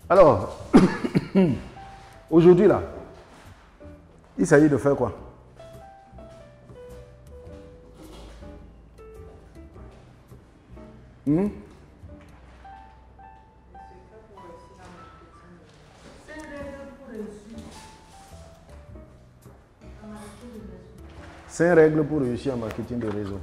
Alors, aujourd'hui là, il s'agit de faire quoi? Cinq règles pour réussir en marketing de réseau.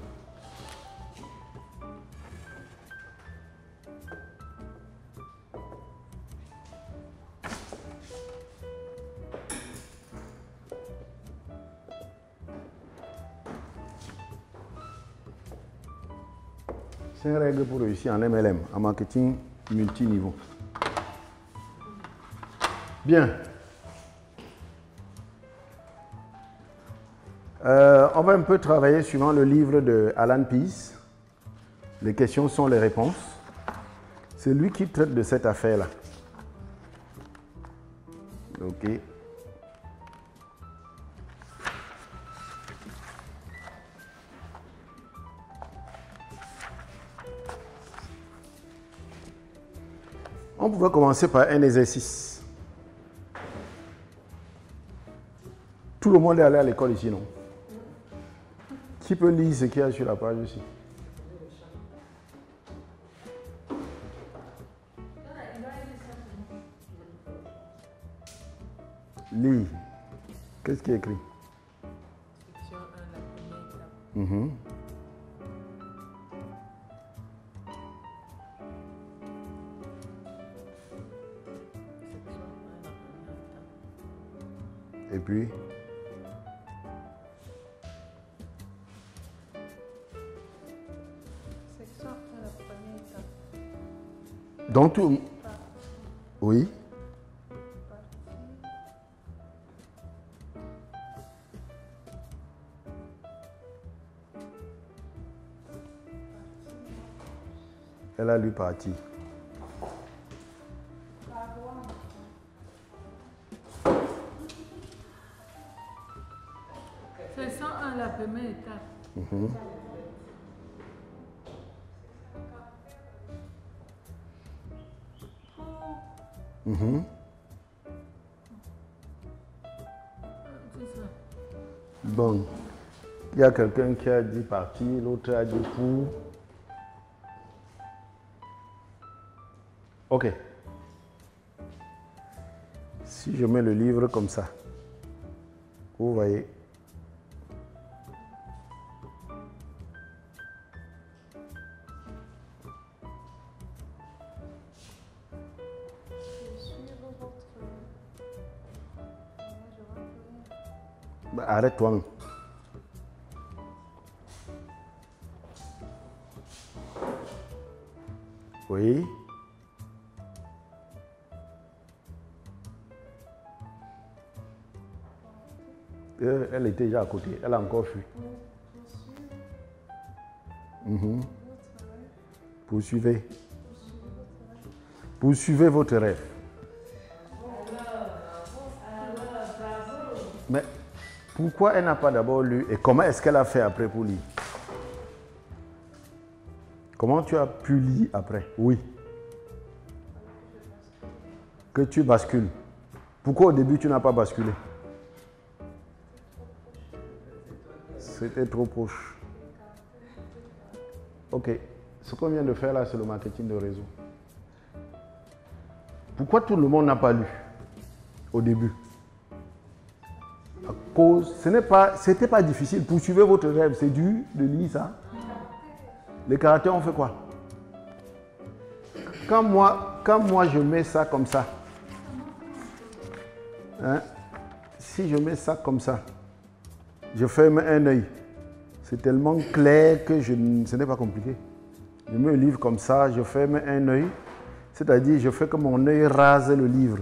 Cinq règles pour réussir en MLM, en marketing multiniveau. Bien. On va un peu travailler suivant le livre de Alan Pease. Les questions sont les réponses. C'est lui qui traite de cette affaire-là. Ok. On pouvait commencer par un exercice. Tout le monde est allé à l'école ici, non? Qui peut lire ce qu'il y a sur la page ici? Lis. Qu'est-ce qui est écrit? Section 1, la première étape. Et puis? Section 1, la première étape. Donc tout... Oui. Elle a lu partie. Section 1, la première étape. C'est ça. Bon. Il y a quelqu'un qui a dit partie, l'autre a dit pour. Ok. Si je mets le livre comme ça, vous voyez. Bah, arrête toi-même. Oui. Elle était déjà à côté, elle a encore fui. Poursuivez. Poursuivez votre rêve. Mais pourquoi elle n'a pas d'abord lu et comment est-ce qu'elle a fait après pour lire? Comment tu as pu lire après? Oui. Que tu bascules. Pourquoi au début tu n'as pas basculé? C'était trop proche. Ok. Ce qu'on vient de faire là, c'est le marketing de réseau. Pourquoi tout le monde n'a pas lu au début? À cause, c'était pas difficile. Poursuivez votre rêve, c'est dur de lire ça. Les caractères ont fait quoi? Quand moi je mets ça comme ça, hein, si je mets ça comme ça, je ferme un œil. C'est tellement clair que ce n'est pas compliqué. Je mets le livre comme ça, je ferme un œil, c'est-à-dire je fais que mon œil rase le livre.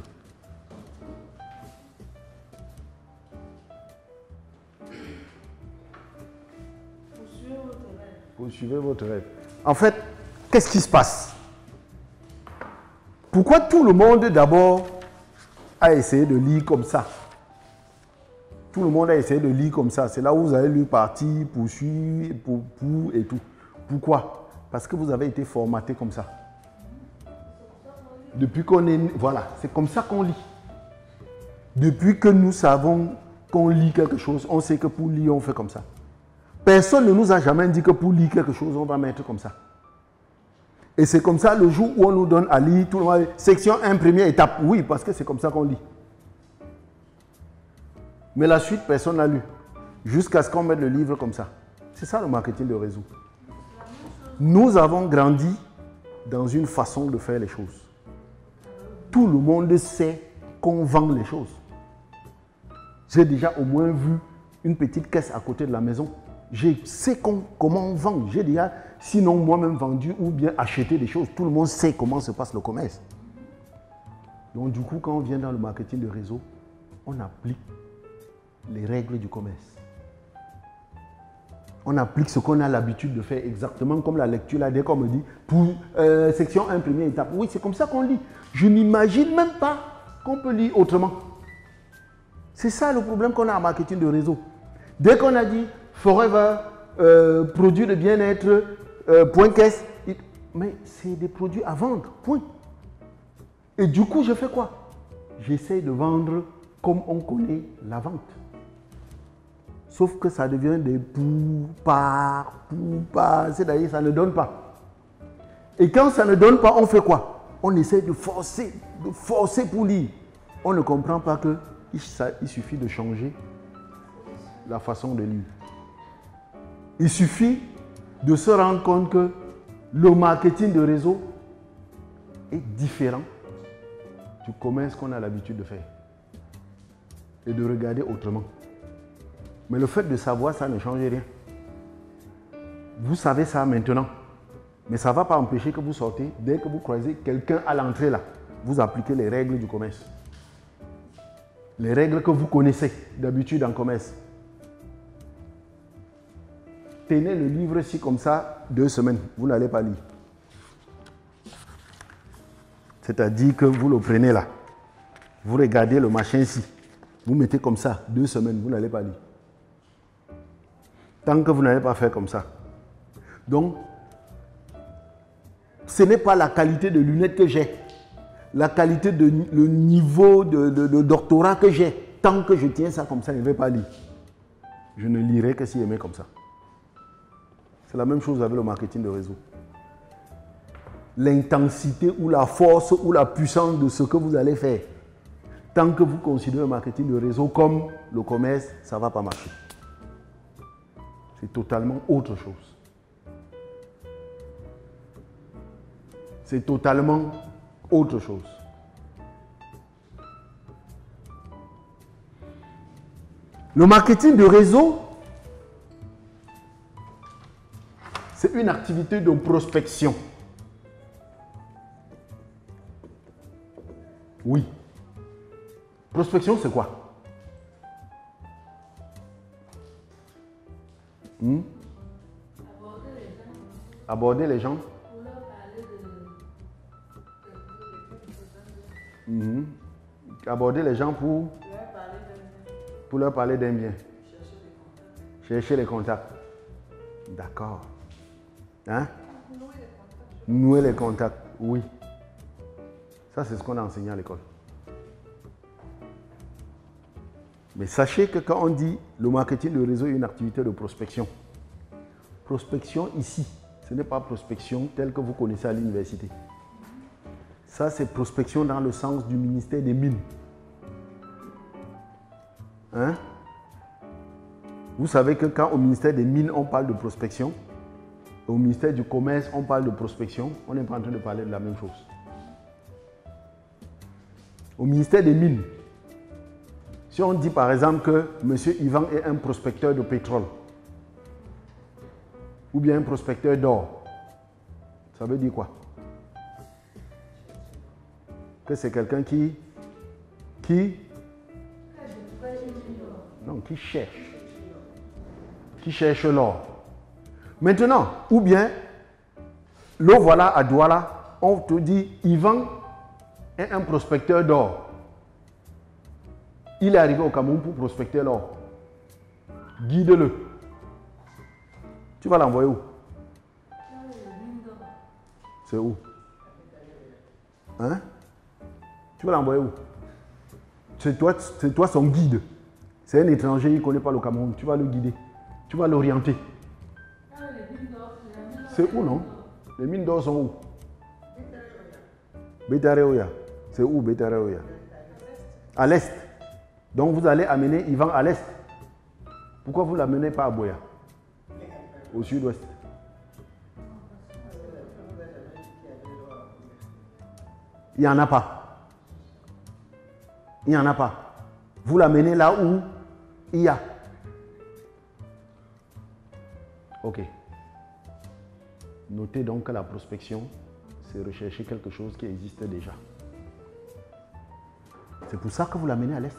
Poursuivez votre rêve. En fait, qu'est-ce qui se passe? Pourquoi tout le monde d'abord a essayé de lire comme ça? Tout le monde a essayé de lire comme ça. C'est là où vous avez lu partie, poursuivre, pour et tout. Pourquoi? Parce que vous avez été formaté comme ça. Depuis qu'on est... Voilà, c'est comme ça qu'on lit. Depuis que nous savons qu'on lit quelque chose, on sait que pour lire, on fait comme ça. Personne ne nous a jamais dit que pour lire quelque chose, on va mettre comme ça. Et c'est comme ça le jour où on nous donne à lire, tout le monde, section 1, première étape. Oui, parce que c'est comme ça qu'on lit. Mais la suite, personne n'a lu. Jusqu'à ce qu'on mette le livre comme ça. C'est ça le marketing de réseau. Nous avons grandi dans une façon de faire les choses. Tout le monde sait qu'on vend les choses. J'ai déjà au moins vu une petite caisse à côté de la maison. Je sais comment on vend. J'ai déjà, sinon moi-même vendu ou bien acheté des choses. Tout le monde sait comment se passe le commerce. Donc du coup, quand on vient dans le marketing de réseau, on applique les règles du commerce. On applique ce qu'on a l'habitude de faire exactement comme la lecture là, dès qu'on me dit pour section 1, première étape. Oui, c'est comme ça qu'on lit. Je n'imagine même pas qu'on peut lire autrement. C'est ça le problème qu'on a en marketing de réseau. Dès qu'on a dit Forever, produit de bien-être, point caisse, mais c'est des produits à vendre, point. Et du coup, je fais quoi? J'essaie de vendre comme on connaît la vente. Sauf que ça devient des pour, c'est-à-dire ça ne donne pas. Et quand ça ne donne pas, on fait quoi? On essaie de forcer pour lire. On ne comprend pas qu'il suffit de changer la façon de lire. Il suffit de se rendre compte que le marketing de réseau est différent du commerce qu'on a l'habitude de faire et de regarder autrement. Mais le fait de savoir ça ne change rien. Vous savez ça maintenant, mais ça ne va pas empêcher que vous sortez, dès que vous croisez quelqu'un à l'entrée là, vous appliquez les règles du commerce. Les règles que vous connaissez d'habitude en commerce. Tenez le livre-ci comme ça 2 semaines, vous n'allez pas lire. C'est-à-dire que vous le prenez là, vous regardez le machin-ci, vous mettez comme ça 2 semaines, vous n'allez pas lire. Tant que vous n'allez pas faire comme ça. Donc, ce n'est pas la qualité de lunettes que j'ai, la qualité de le niveau de doctorat que j'ai. Tant que je tiens ça comme ça, je ne vais pas lire. Je ne lirai que si je mets comme ça. C'est la même chose avec le marketing de réseau. L'intensité ou la force ou la puissance de ce que vous allez faire. Tant que vous considérez le marketing de réseau comme le commerce, ça ne va pas marcher. C'est totalement autre chose. C'est totalement autre chose. Le marketing de réseau, c'est une activité de prospection. Oui. Prospection, c'est quoi? Aborder les gens. Pour leur parler Aborder les gens pour leur parler d'un bien. Chercher les contacts. D'accord. Hein? Nouer les contacts, oui. Ça, c'est ce qu'on a enseigné à l'école. Mais sachez que quand on dit le marketing de réseau est une activité de prospection, prospection ici, ce n'est pas prospection telle que vous connaissez à l'université. Ça, c'est prospection dans le sens du ministère des Mines. Hein? Vous savez que quand au ministère des Mines, on parle de prospection, au ministère du Commerce, on parle de prospection, on n'est pas en train de parler de la même chose. Au ministère des Mines, si on dit par exemple que M. Yvan est un prospecteur de pétrole, ou bien un prospecteur d'or, ça veut dire quoi? Que c'est quelqu'un qui cherche l'or. Maintenant, ou bien, le voilà à Douala, on te dit, Yvan est un prospecteur d'or. Il est arrivé au Cameroun pour prospecter l'or. Guide-le. Tu vas l'envoyer où? C'est où? Hein? Tu vas l'envoyer où? C'est toi son guide. C'est un étranger, il ne connaît pas le Cameroun. Tu vas le guider. Tu vas l'orienter. C'est où, non? Les mines d'or sont où? Betareoya. C'est où Betareoya? À l'est. Donc vous allez amener Ivan à l'est. Pourquoi vous ne l'amenez pas à Boya? Au sud-ouest. Il n'y en a pas. Il n'y en a pas. Vous l'amenez là où il y a. Ok. Notez donc que la prospection, c'est rechercher quelque chose qui existe déjà. C'est pour ça que vous l'amenez à l'est.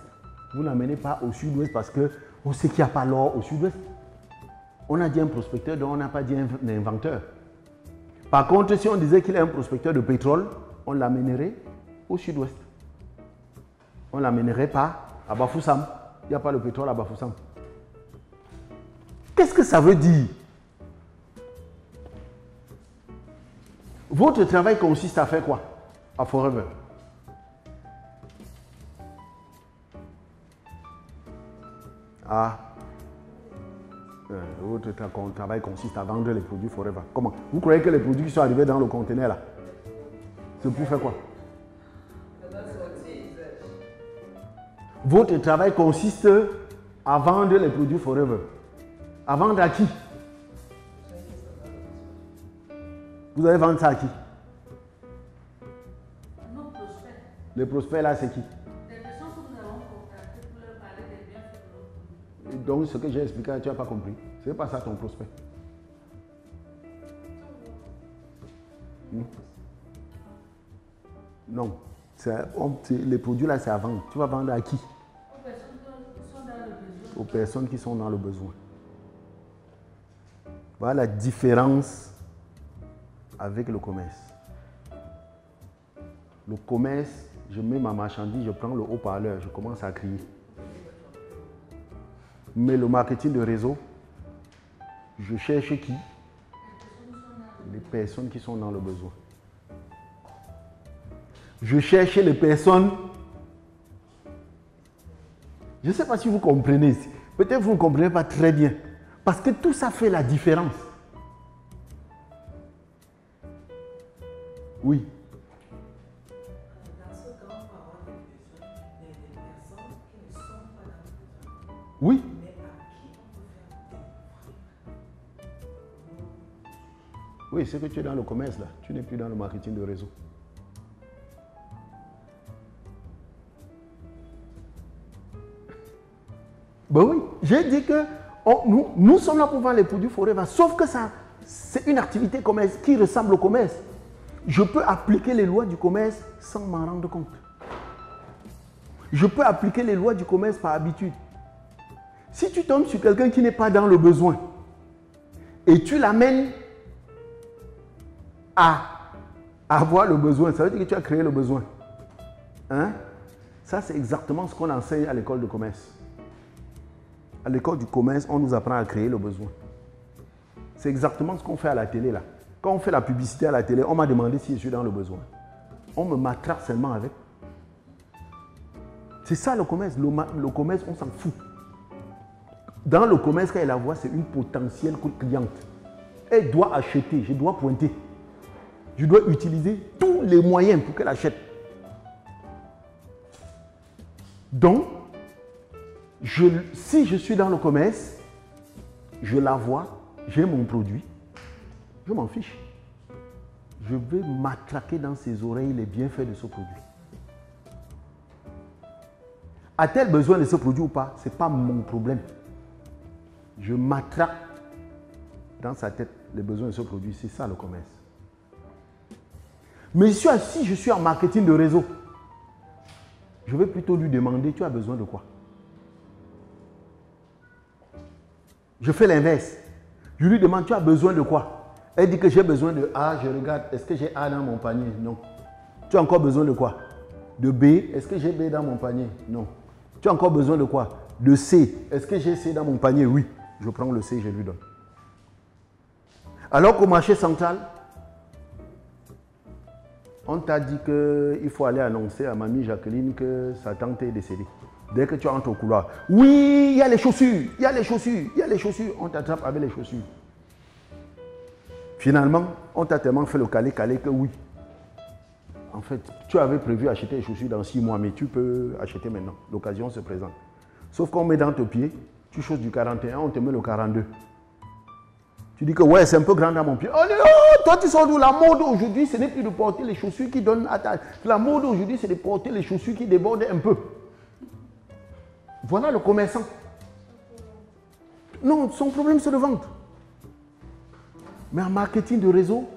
Vous ne l'amenez pas au sud-ouest parce qu'on sait qu'il n'y a pas l'or au sud-ouest. On a dit un prospecteur, donc on n'a pas dit un inventeur. Par contre, si on disait qu'il est un prospecteur de pétrole, on l'amènerait au sud-ouest. On ne l'amènerait pas à Bafoussam. Il n'y a pas le pétrole à Bafoussam. Qu'est-ce que ça veut dire? Votre travail consiste à faire quoi? À Forever. Votre travail consiste à vendre les produits Forever. Comment? Vous croyez que les produits qui sont arrivés dans le conteneur là, c'est pour faire quoi? Votre travail consiste à vendre les produits Forever. À vendre à qui? Vous allez vendre ça à qui? Nos prospects. Les prospects là, c'est qui? Les personnes que nous avons contactées pour leur parler des bienfaits de nos produits. Donc, ce que j'ai expliqué, tu n'as pas compris. Ce n'est pas ça ton prospect. Non. Les produits là, c'est à vendre. Tu vas vendre à qui? Aux personnes qui sont dans le besoin. Aux personnes qui sont dans le besoin. Voilà la différence avec le commerce. Le commerce, je mets ma marchandise, je prends le haut-parleur, je commence à crier. Mais le marketing de réseau, je cherche qui? Les personnes qui sont dans le besoin. Je cherche les personnes. Je ne sais pas si vous comprenez. Peut-être que vous ne comprenez pas très bien. Parce que tout ça fait la différence. Oui. Dans ce cas, on peut avoir des besoins des personnes qui ne sont pas dans le besoin. Oui. Mais à qui on peut faire des. Oui, c'est que tu es dans le commerce là. Tu n'es plus dans le marketing de réseau. Ben oui, j'ai dit que nous sommes là pour vendre les produits Forever. Sauf que ça, c'est une activité commerce qui ressemble au commerce. Je peux appliquer les lois du commerce sans m'en rendre compte. Je peux appliquer les lois du commerce par habitude. Si tu tombes sur quelqu'un qui n'est pas dans le besoin et tu l'amènes à avoir le besoin, ça veut dire que tu as créé le besoin. Hein? Ça, c'est exactement ce qu'on enseigne à l'école de commerce. À l'école du commerce, on nous apprend à créer le besoin. C'est exactement ce qu'on fait à la télé là. Quand on fait la publicité à la télé, on m'a demandé si je suis dans le besoin. On me matraque seulement avec. C'est ça le commerce. Le commerce, on s'en fout. Dans le commerce, quand elle la voit, c'est une potentielle cliente. Elle doit acheter, je dois pointer. Je dois utiliser tous les moyens pour qu'elle achète. Donc, si je suis dans le commerce, je la vois, j'ai mon produit, je m'en fiche. Je vais matraquer dans ses oreilles les bienfaits de ce produit. A-t-elle besoin de ce produit ou pas? Ce n'est pas mon problème. Je matraque dans sa tête les besoins de ce produit. C'est ça le commerce. Mais si je suis en marketing de réseau, je vais plutôt lui demander, tu as besoin de quoi? Je fais l'inverse. Je lui demande, tu as besoin de quoi? Elle dit que j'ai besoin de A, je regarde, est-ce que j'ai A dans mon panier? Non. Tu as encore besoin de quoi? De B, est-ce que j'ai B dans mon panier? Non. Tu as encore besoin de quoi? De C, est-ce que j'ai C dans mon panier? Oui. Je prends le C, je lui donne. Alors qu'au marché central, On t'a dit qu'il faut aller annoncer à mamie Jacqueline que sa tante est décédée. Dès que tu entres au couloir, oui, il y a les chaussures, il y a les chaussures, il y a les chaussures. On t'attrape avec les chaussures. Finalement, on t'a tellement fait le calé que oui. En fait, tu avais prévu acheter les chaussures dans 6 mois, mais tu peux acheter maintenant. L'occasion se présente. Sauf qu'on met dans tes pieds, tu choses du 41, on te met le 42. Tu dis que ouais, c'est un peu grand dans mon pied. Oh non, toi tu sors d'où? La mode aujourd'hui, ce n'est plus de porter les chaussures qui donnent à ta... La mode aujourd'hui, c'est de porter les chaussures qui débordent un peu. Voilà le commerçant. Non, son problème c'est de vendre. Mais en marketing de réseau,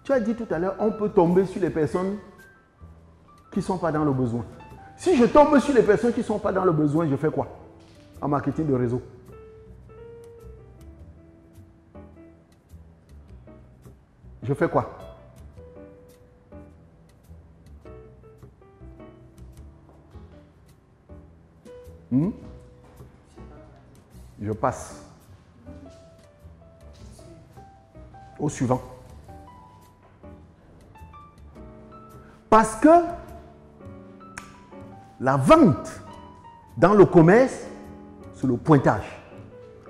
tu as dit tout à l'heure, on peut tomber sur les personnes qui ne sont pas dans le besoin. Si je tombe sur les personnes qui ne sont pas dans le besoin, je fais quoi? En marketing de réseau. Je fais quoi? Je passe au suivant. Parce que la vente dans le commerce, c'est le pointage.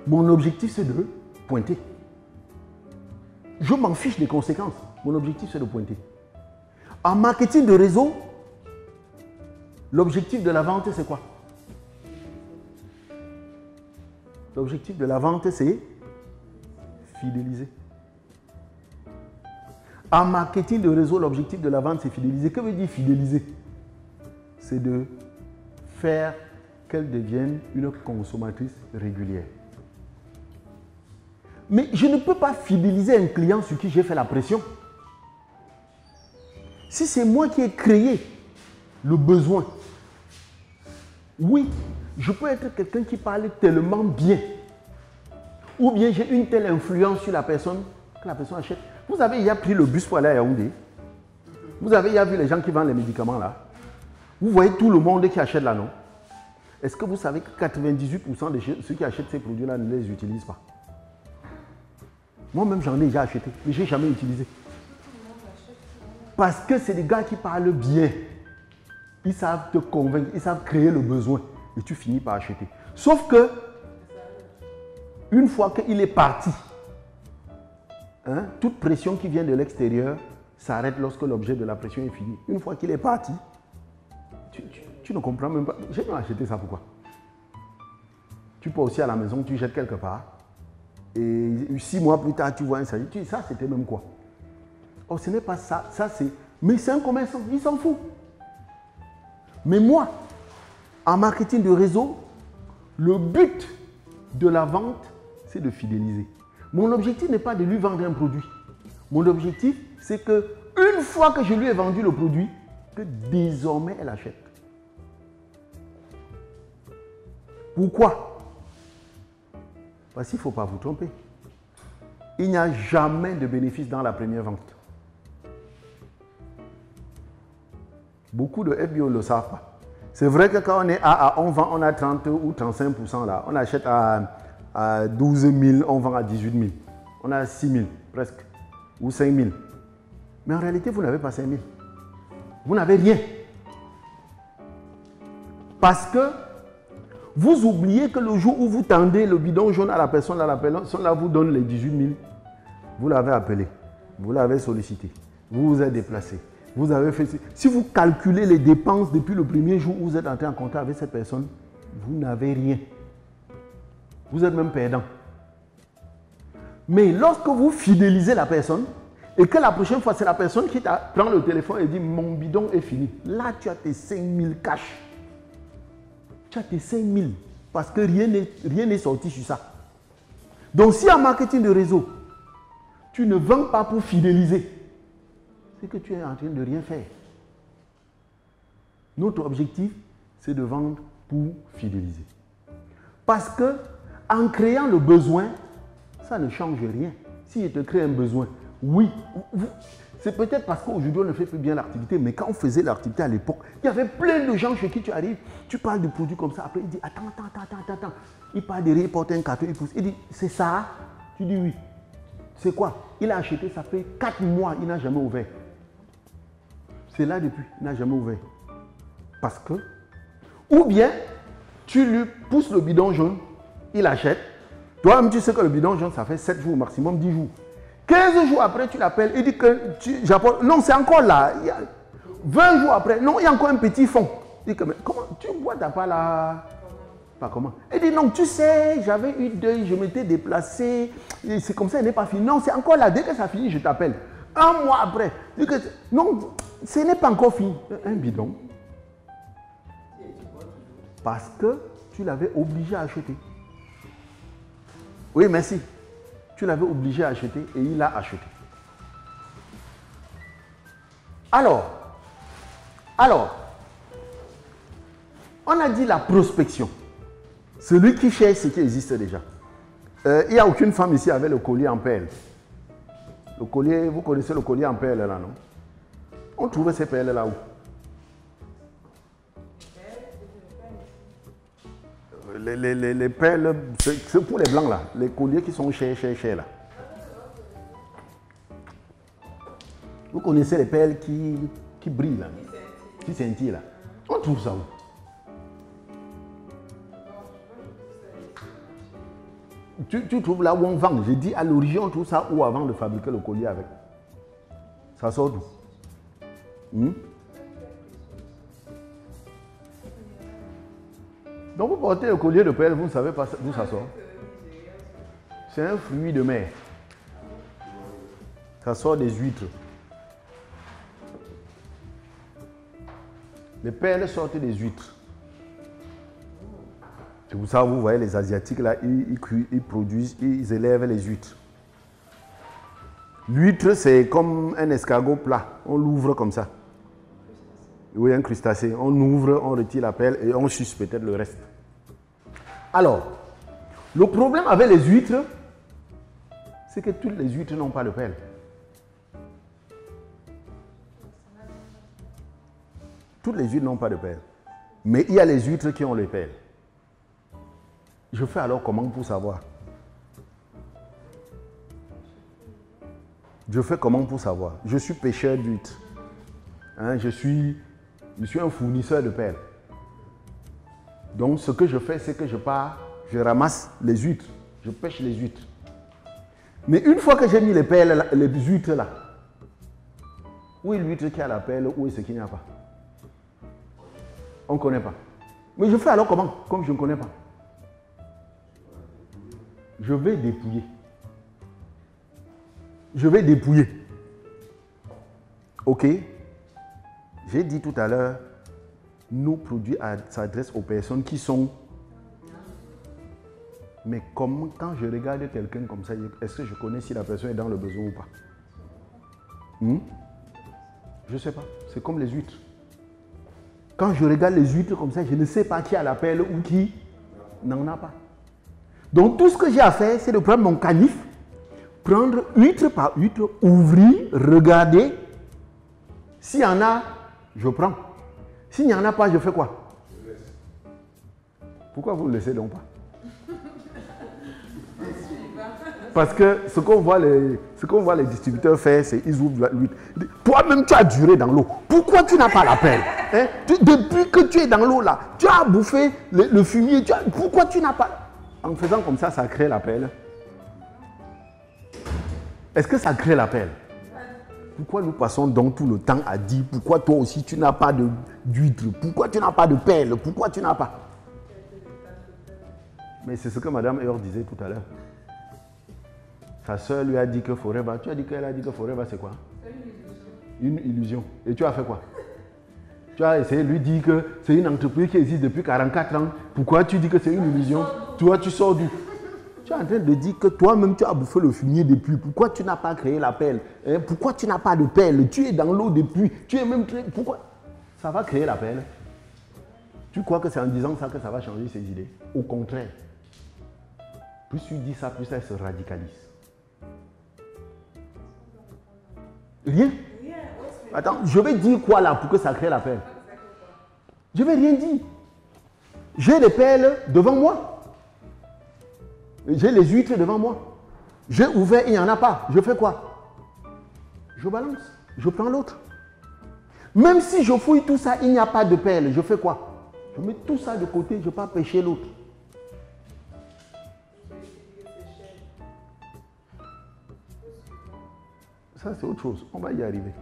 Mon objectif, c'est de pointer. Je m'en fiche des conséquences. Mon objectif, c'est de pointer. En marketing de réseau, l'objectif de la vente, c'est quoi? L'objectif de la vente, c'est fidéliser. En marketing de réseau, l'objectif de la vente, c'est fidéliser. Que veut dire fidéliser? C'est de faire qu'elle devienne une consommatrice régulière. Mais je ne peux pas fidéliser un client sur qui j'ai fait la pression. Si c'est moi qui ai créé le besoin, oui, je peux être quelqu'un qui parle tellement bien. Ou bien j'ai une telle influence sur la personne que la personne achète. Vous avez déjà pris le bus pour aller à Yaoundé? Vous avez déjà vu les gens qui vendent les médicaments là? Vous voyez tout le monde qui achète là, non? Est-ce que vous savez que 98% de ceux qui achètent ces produits-là ne les utilisent pas? Moi-même, j'en ai déjà acheté, mais je n'ai jamais utilisé. Parce que c'est des gars qui parlent bien. Ils savent te convaincre, ils savent créer le besoin. Et tu finis par acheter. Sauf que, une fois qu'il est parti, toute pression qui vient de l'extérieur s'arrête lorsque l'objet de la pression est fini. Une fois qu'il est parti, tu ne comprends même pas. J'ai pas acheté ça, pourquoi? Tu peux aussi à la maison, tu jettes quelque part. Et 6 mois plus tard, tu vois un salut. Tu dis, ça, c'était même quoi? Oh, ce n'est pas ça. Ça, c'est... Mais c'est un commerçant, il s'en fout. Mais moi, en marketing de réseau, le but de la vente, c'est de fidéliser. Mon objectif n'est pas de lui vendre un produit. Mon objectif, c'est que une fois que je lui ai vendu le produit, que désormais elle achète. Pourquoi? Parce qu'il ne faut pas vous tromper. Il n'y a jamais de bénéfice dans la première vente. Beaucoup de FBO ne le savent pas. C'est vrai que quand on est on vend, on a 30 ou 35% là. On achète à 12 000, on vend à 18 000. On a 6 000 presque, ou 5 000. Mais en réalité, vous n'avez pas 5 000. Vous n'avez rien. Parce que vous oubliez que le jour où vous tendez le bidon jaune à la personne là vous donne les 18 000. Vous l'avez appelé, vous l'avez sollicité, vous vous êtes déplacé. Vous avez fait... Si vous calculez les dépenses depuis le premier jour où vous êtes entré en contact avec cette personne, vous n'avez rien. Vous êtes même perdant. Mais lorsque vous fidélisez la personne, et que la prochaine fois, c'est la personne qui prend le téléphone et dit « Mon bidon est fini », là, tu as tes 5 000 cash. Tu as tes 5 000 parce que rien n'est sorti sur ça. Donc, si en marketing de réseau, tu ne vends pas pour fidéliser, c'est que tu es en train de rien faire. Notre objectif, c'est de vendre pour fidéliser. Parce que en créant le besoin, ça ne change rien. Si je te crée un besoin, oui, c'est peut-être parce qu'aujourd'hui on ne fait plus bien l'activité, mais quand on faisait l'activité à l'époque, il y avait plein de gens chez qui tu arrives, tu parles du produit comme ça, après il dit attends. Il part derrière, il porte un carton, il pousse, il dit c'est ça? Tu dis oui. C'est quoi? Il a acheté, ça fait 4 mois, il n'a jamais ouvert. C'est là depuis, il n'a jamais ouvert. Parce que, ou bien, tu lui pousses le bidon jaune, il achète. Toi-même, tu sais que le bidon jaune, ça fait 7 jours, maximum 10 jours. 15 jours après, tu l'appelles, il dit que j'apporte. Non, c'est encore là. 20 jours après, non, il y a encore un petit fond. Il dit que, mais comment tu bois, t'as pas là? Pas comment? Il dit non, tu sais, j'avais eu deuil, je m'étais déplacé, c'est comme ça, il n'est pas fini. Non, c'est encore là, dès que ça finit, je t'appelle. Un mois après, dit que, non, ce n'est pas encore fini. Un bidon. Parce que tu l'avais obligé à acheter. Oui, merci. Tu l'avais obligé à acheter et il a acheté. Alors, on a dit la prospection. Celui qui cherche ce qui existe déjà. Il n'y a aucune femme ici avec le collier en perles. Le collier, vous connaissez le collier en perles là, non? On trouve ces perles là où? Les perles, c'est pour les blancs là, les colliers qui sont chers là. Vous connaissez les perles qui brillent là, qui scintillent là. On trouve ça où? Tu trouves là où on vend. J'ai dit à l'origine, on trouve ça où avant de fabriquer le collier avec. Ça sort d'où? Donc vous portez le collier de perles, vous ne savez pas d'où ça sort. C'est un fruit de mer. Ça sort des huîtres. Les perles sortent des huîtres. C'est pour ça que vous voyez les Asiatiques là, ils produisent, ils élèvent les huîtres. L'huître, c'est comme un escargot plat. On l'ouvre comme ça. Oui, un crustacé. On ouvre, on retire la perle et on suce peut-être le reste. Alors, le problème avec les huîtres, c'est que toutes les huîtres n'ont pas de perles. Toutes les huîtres n'ont pas de perles. Mais il y a les huîtres qui ont les perles. Je fais alors comment pour savoir? Je fais comment pour savoir? Je suis pêcheur d'huîtres. Hein, je suis un fournisseur de perles. Donc ce que je fais, c'est que je pars, je ramasse les huîtres, je pêche les huîtres. Mais une fois que j'ai mis les perles, les huîtres là, où est l'huître qui a la perle, où est ce qu'il n'y a pas? On ne connaît pas. Mais je fais alors comment? Comme je ne connais pas. Je vais dépouiller. Je vais dépouiller. Ok? J'ai dit tout à l'heure, nos produits s'adressent aux personnes qui sont... Mais comment, quand je regarde quelqu'un comme ça, est-ce que je connais si la personne est dans le besoin ou pas? Je ne sais pas. C'est comme les huîtres. Quand je regarde les huîtres comme ça, je ne sais pas qui a la perle ou qui n'en a pas. Donc tout ce que j'ai à faire, c'est de prendre mon canif, prendre huître par huître, ouvrir, regarder. S'il y en a, je prends. S'il n'y en a pas, je fais quoi? Pourquoi vous ne le laissez donc pas? Parce que ce qu'on voit les distributeurs faire, c'est qu'ils ouvrent l'huître. Toi-même, tu as duré dans l'eau. Pourquoi tu n'as pas la perle? Hein? Depuis que tu es dans l'eau là, tu as bouffé le fumier. Pourquoi tu n'as pas... En faisant comme ça, ça crée la perle. Est-ce que ça crée la perle? Pourquoi nous passons donc tout le temps à dire pourquoi toi aussi tu n'as pas d'huître? Pourquoi tu n'as pas de perle? Pourquoi tu n'as pas? Mais c'est ce que Madame Eor disait tout à l'heure. Sa soeur lui a dit que Forever, tu as dit qu'elle a dit que Forever c'est quoi? Une illusion. Et tu as fait quoi? Tu as essayé de lui dire que c'est une entreprise qui existe depuis 44 ans. Pourquoi tu dis que c'est une illusion? Toi, tu sors d'où? Tu es en train de dire que toi-même tu as bouffé le fumier depuis. Pourquoi tu n'as pas créé la perle? Pourquoi tu n'as pas de perle? Tu es dans l'eau depuis. Tu es même très... Pourquoi? Ça va créer la perle. Tu crois que c'est en disant ça que ça va changer ses idées? Au contraire. Plus tu dis ça, plus elle se radicalise. Rien? Attends, je vais dire quoi là pour que ça crée la perle? Je ne vais rien dire. J'ai les perles devant moi. J'ai les huîtres devant moi. J'ai ouvert, il n'y en a pas. Je fais quoi? Je balance. Je prends l'autre. Même si je fouille tout ça, il n'y a pas de perles. Je fais quoi? Je mets tout ça de côté, je pars pêcher l'autre. Ça, c'est autre chose. On va y arriver.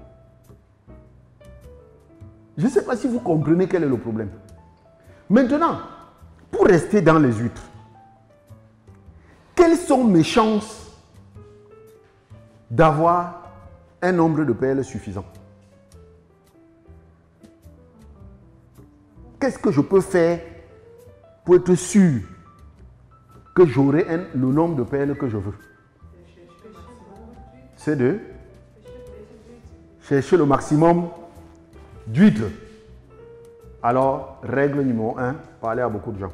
Je ne sais pas si vous comprenez quel est le problème. Maintenant, pour rester dans les huîtres, quelles sont mes chances d'avoir un nombre de perles suffisant? Qu'est-ce que je peux faire pour être sûr que j'aurai le nombre de perles que je veux? C'est de chercher le maximum d'huîtres. Alors, règle numéro 1, parler à beaucoup de gens.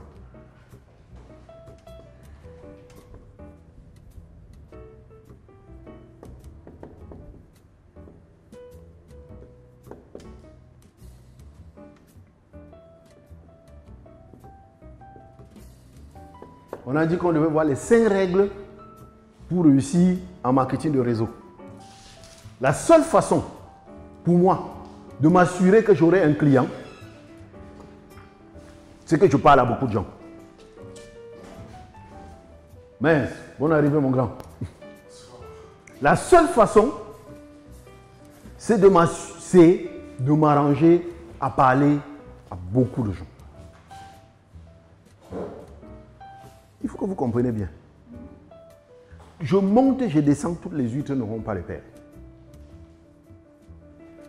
On a dit qu'on devait voir les 5 règles pour réussir en marketing de réseau. La seule façon pour moi de m'assurer que j'aurai un client, c'est que je parle à beaucoup de gens. Mais, bonne arrivée mon grand. La seule façon, c'est de m'arranger à parler à beaucoup de gens. Il faut que vous compreniez bien. Je monte et je descends, toutes les huîtres n'auront pas les perles.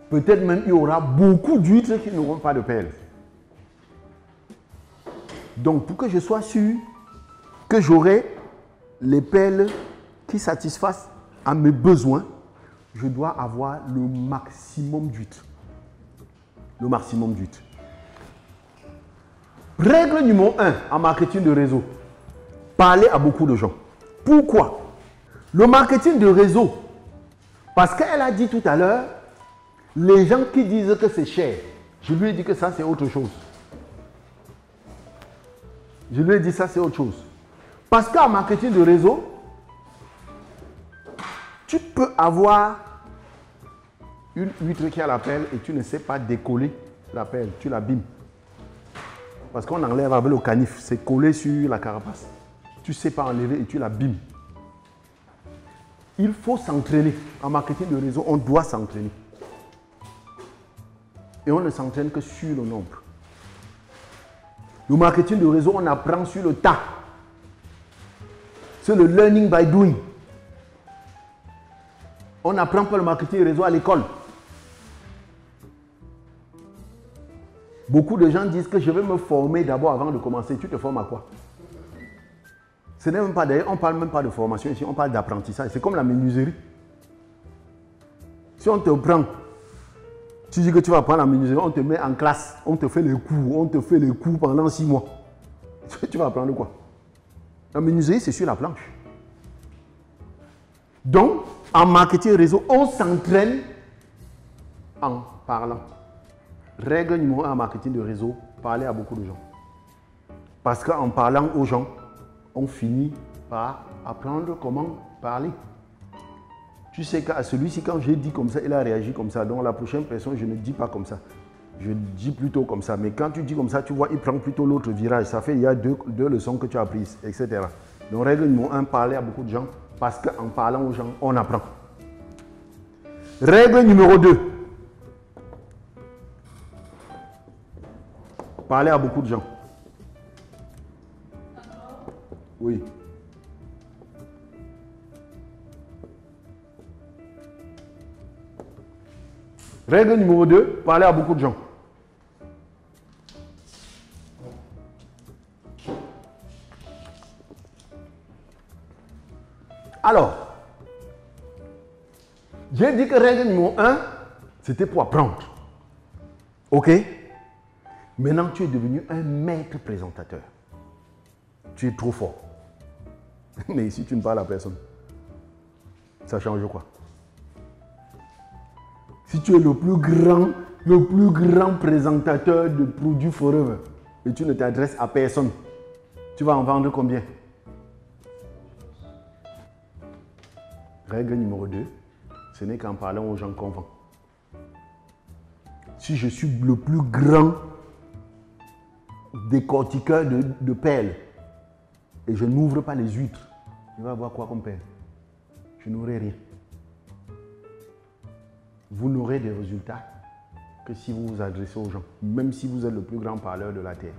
Peut-être même il y aura beaucoup d'huîtres qui n'auront pas de perles. Donc pour que je sois sûr que j'aurai les perles qui satisfassent à mes besoins, je dois avoir le maximum d'huîtres. Le maximum d'huîtres. Règle numéro 1 en marketing de réseau. Parler à beaucoup de gens. Pourquoi? Le marketing de réseau, parce qu'elle a dit tout à l'heure, les gens qui disent que c'est cher, je lui ai dit que ça c'est autre chose. Je lui ai dit ça c'est autre chose. Parce qu'en marketing de réseau, tu peux avoir une huître qui a la perle et tu ne sais pas décoller la perle, tu l'abîmes. Parce qu'on enlève avec le canif, c'est collé sur la carapace. Tu ne sais pas enlever et tu l'abîmes. Il faut s'entraîner. En marketing de réseau, on doit s'entraîner. Et on ne s'entraîne que sur le nombre. Le marketing de réseau, on apprend sur le tas. C'est le learning by doing. On n'apprend pas le marketing de réseau à l'école. Beaucoup de gens disent que je vais me former d'abord avant de commencer. Tu te formes à quoi? Ce n'est même pas, d'ailleurs, on ne parle même pas de formation ici, on parle d'apprentissage. C'est comme la menuiserie. Si on te prend, tu dis que tu vas apprendre la menuiserie, on te met en classe, on te fait les cours pendant 6 mois. Tu vas apprendre quoi? La menuiserie, c'est sur la planche. Donc, en marketing réseau, on s'entraîne en parlant. Règle numéro 1 en marketing de réseau, parler à beaucoup de gens. Parce qu'en parlant aux gens, on finit par apprendre comment parler. Tu sais qu'à celui-ci, quand j'ai dit comme ça, il a réagi comme ça. Donc la prochaine personne, je ne dis pas comme ça. Je dis plutôt comme ça. Mais quand tu dis comme ça, tu vois, il prend plutôt l'autre virage. Ça fait, il y a deux leçons que tu as prises, etc. Donc règle numéro 1, parler à beaucoup de gens. Parce qu'en parlant aux gens, on apprend. Règle numéro 2. Parler à beaucoup de gens. Oui. Règle numéro 2, parler à beaucoup de gens. Alors, j'ai dit que règle numéro 1, c'était pour apprendre. Ok? Maintenant, tu es devenu un maître présentateur. Tu es trop fort. Mais si tu ne parles à personne, ça change quoi? Si tu es le plus grand présentateur de produits Forever et tu ne t'adresses à personne, tu vas en vendre combien? Règle numéro 2, ce n'est qu'en parlant aux gens qu'on vend. Si je suis le plus grand décortiqueur de perles et je n'ouvre pas les huîtres, je vais avoir quoi comme perles? Je n'aurai rien. Vous n'aurez des résultats que si vous vous adressez aux gens, même si vous êtes le plus grand parleur de la terre.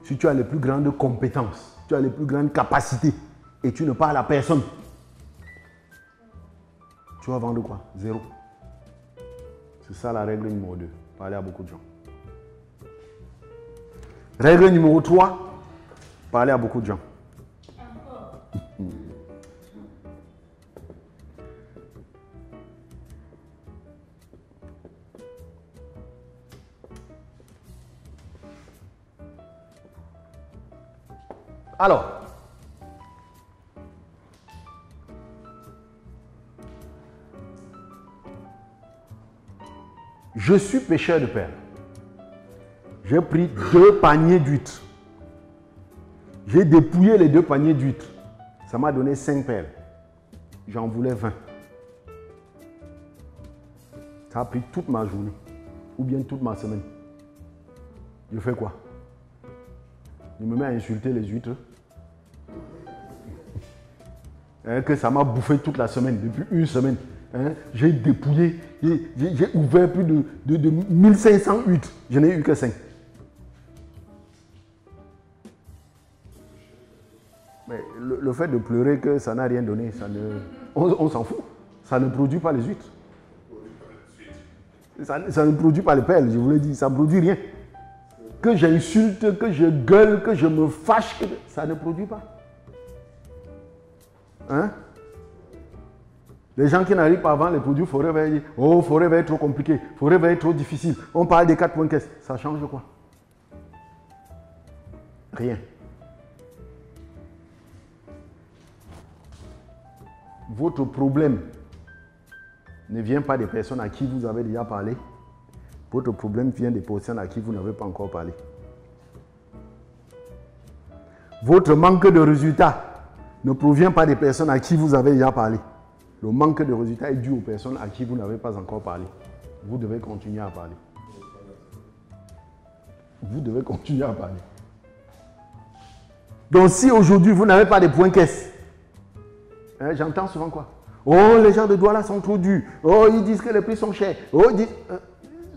Si tu as les plus grandes compétences, tu as les plus grandes capacités et tu ne parles à personne, tu vas vendre quoi? Zéro. C'est ça la règle numéro 2. Parler à beaucoup de gens. Règle numéro 3. Parler à beaucoup de gens. Alors, je suis pêcheur de perles. J'ai pris 2 paniers d'huîtres. J'ai dépouillé les 2 paniers d'huîtres. Ça m'a donné 5 perles. J'en voulais 20. Ça a pris toute ma journée. Ou bien toute ma semaine. Je fais quoi? Je me mets à insulter les huîtres. Que ça m'a bouffé toute la semaine, depuis une semaine. J'ai dépouillé, j'ai ouvert plus de 1500 huîtres. Je n'ai eu que 5. Mais le fait de pleurer que ça n'a rien donné, on s'en fout. Ça ne produit pas les huîtres. Ça ne produit pas les perles, je vous l'ai dit, ça ne produit rien. Que j'insulte, que je gueule, que je me fâche, ça ne produit pas. Hein? Les gens qui n'arrivent pas à vendre les produits forêt vont dire, oh, forêt va être trop compliqué, forêt va être trop difficile. On parle des 4 points de caisse. Ça change quoi? Rien. Votre problème ne vient pas des personnes à qui vous avez déjà parlé. Votre problème vient des personnes à qui vous n'avez pas encore parlé. Votre manque de résultats ne provient pas des personnes à qui vous avez déjà parlé. Le manque de résultats est dû aux personnes à qui vous n'avez pas encore parlé. Vous devez continuer à parler. Vous devez continuer à parler. Donc si aujourd'hui vous n'avez pas de points caisse, j'entends souvent quoi? Oh, les gens de Douala sont trop durs. Oh, ils disent que les prix sont chers. Oh, ils disent...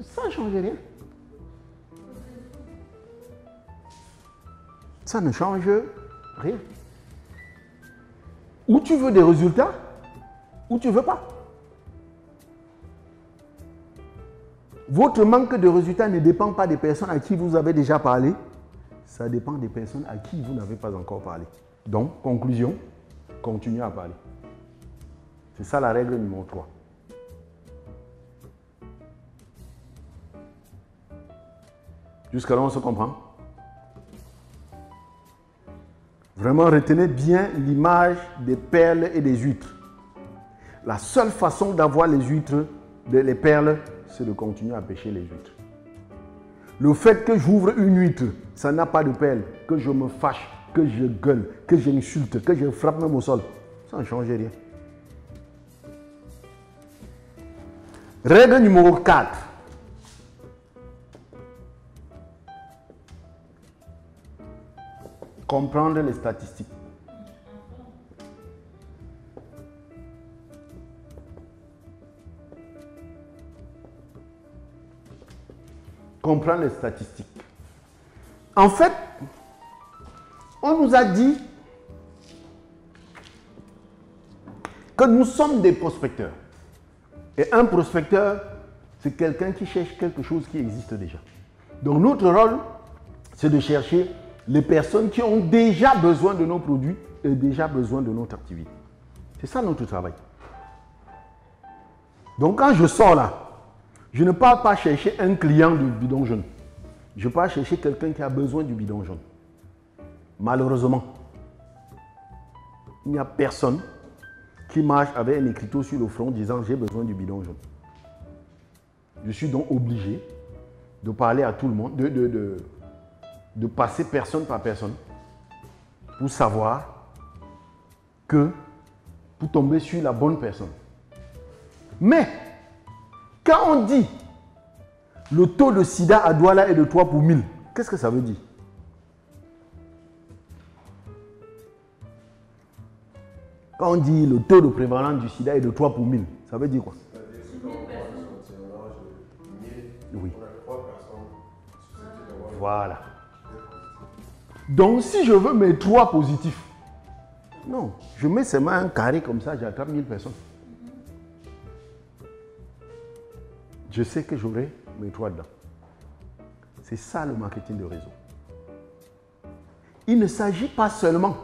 ça ne change rien. Ça ne change rien. Ou tu veux des résultats, ou tu ne veux pas. Votre manque de résultats ne dépend pas des personnes à qui vous avez déjà parlé. Ça dépend des personnes à qui vous n'avez pas encore parlé. Donc, conclusion, continuez à parler. C'est ça la règle numéro 3. Jusqu'à là, on se comprend? Vraiment, retenez bien l'image des perles et des huîtres. La seule façon d'avoir les huîtres, les perles, c'est de continuer à pêcher les huîtres. Le fait que j'ouvre une huître, ça n'a pas de perles, que je me fâche, que je gueule, que j'insulte, que je frappe même au sol, ça ne change rien. Règle numéro 4. Comprendre les statistiques. Comprendre les statistiques. En fait, on nous a dit que nous sommes des prospecteurs. Et un prospecteur, c'est quelqu'un qui cherche quelque chose qui existe déjà. Donc notre rôle, c'est de chercher les personnes qui ont déjà besoin de nos produits et déjà besoin de notre activité. C'est ça notre travail. Donc quand je sors là, je ne pars pas chercher un client du bidon jaune. Je pars chercher quelqu'un qui a besoin du bidon jaune. Malheureusement, il n'y a personne qui marche avec un écriteau sur le front disant j'ai besoin du bidon jaune. Je suis donc obligé de parler à tout le monde, de passer personne par personne pour savoir que pour tomber sur la bonne personne. Mais, quand on dit le taux de sida à Douala est de 3 pour 1000, qu'est-ce que ça veut dire? Quand on dit le taux de prévalence du sida est de 3 pour 1000, ça veut dire quoi? Oui. Voilà. Donc, si je veux mes 3 positifs, non, je mets seulement un carré comme ça, j'attrape 1000 personnes. Je sais que j'aurai mes 3 dedans. C'est ça le marketing de réseau. Il ne s'agit pas seulement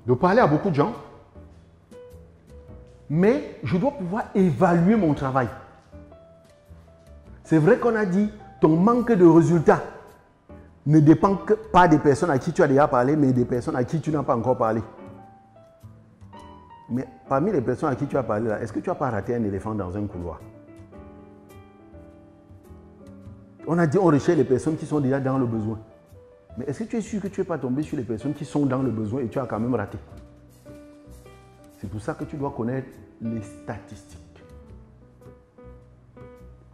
de parler à beaucoup de gens, mais je dois pouvoir évaluer mon travail. C'est vrai qu'on a dit, ton manque de résultats ne dépend pas des personnes à qui tu as déjà parlé, mais des personnes à qui tu n'as pas encore parlé. Mais parmi les personnes à qui tu as parlé, est-ce que tu n'as pas raté un éléphant dans un couloir? On a dit, on recherche les personnes qui sont déjà dans le besoin. Mais est-ce que tu es sûr que tu n'es pas tombé sur les personnes qui sont dans le besoin et tu as quand même raté? C'est pour ça que tu dois connaître les statistiques.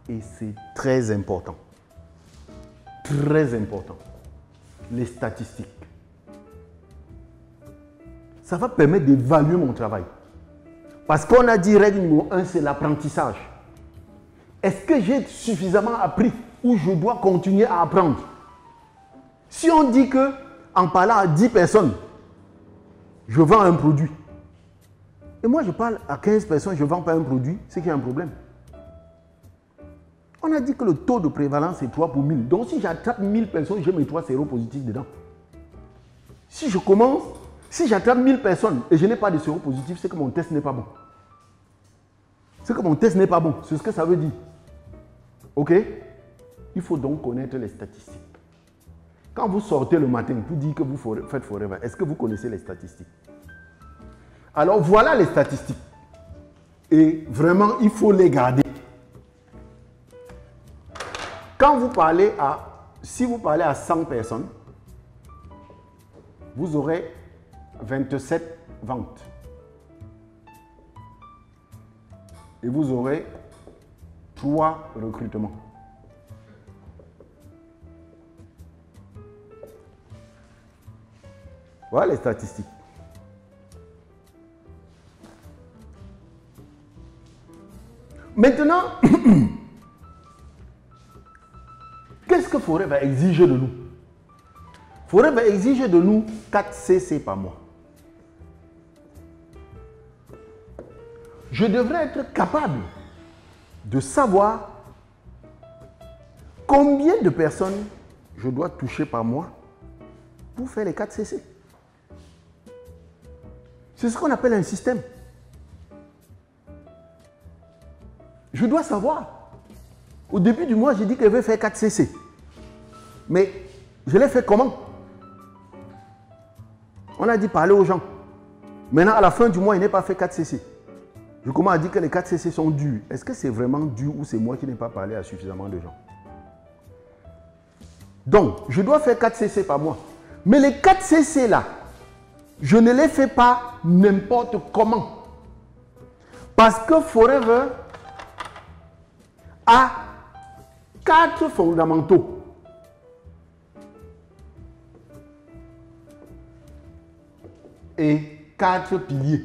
Et c'est très important. Très important. Les statistiques. Ça va permettre d'évaluer mon travail. Parce qu'on a dit, règle numéro 1, c'est l'apprentissage. Est-ce que j'ai suffisamment appris ou je dois continuer à apprendre? Si on dit que en parlant à 10 personnes, je vends un produit, et moi je parle à 15 personnes, je ne vends pas un produit, c'est qu'il y a un problème. On a dit que le taux de prévalence est 3 pour 1000. Donc si j'attrape 1000 personnes, j'ai mes 3 séropositifs dedans. Si je commence, si j'attrape 1000 personnes et je n'ai pas de séropositifs, c'est que mon test n'est pas bon. C'est que mon test n'est pas bon. C'est ce que ça veut dire. OK? Il faut donc connaître les statistiques. Quand vous sortez le matin pour dire que vous faites Forever, est-ce que vous connaissez les statistiques? Alors voilà les statistiques. Et vraiment, il faut les garder. Quand vous parlez si vous parlez à 100 personnes, vous aurez 27 ventes. Et vous aurez 3 recrutements. Voilà les statistiques. Maintenant, qu'est-ce que Forever exige de nous? Forever exige de nous 4 CC par mois. Je devrais être capable de savoir combien de personnes je dois toucher par mois pour faire les 4 CC. C'est ce qu'on appelle un système. Je dois savoir. Au début du mois, j'ai dit que je vais faire 4 CC. Mais je l'ai fait comment? On a dit parler aux gens. Maintenant, à la fin du mois, il n'est pas fait 4 CC. Je commence à dire que les 4 CC sont durs. Est-ce que c'est vraiment dur ou c'est moi qui n'ai pas parlé à suffisamment de gens? Donc, je dois faire 4 CC par mois. Mais les 4 CC là, je ne les fais pas n'importe comment. Parce que Forever a 4 fondamentaux. Et 4 piliers.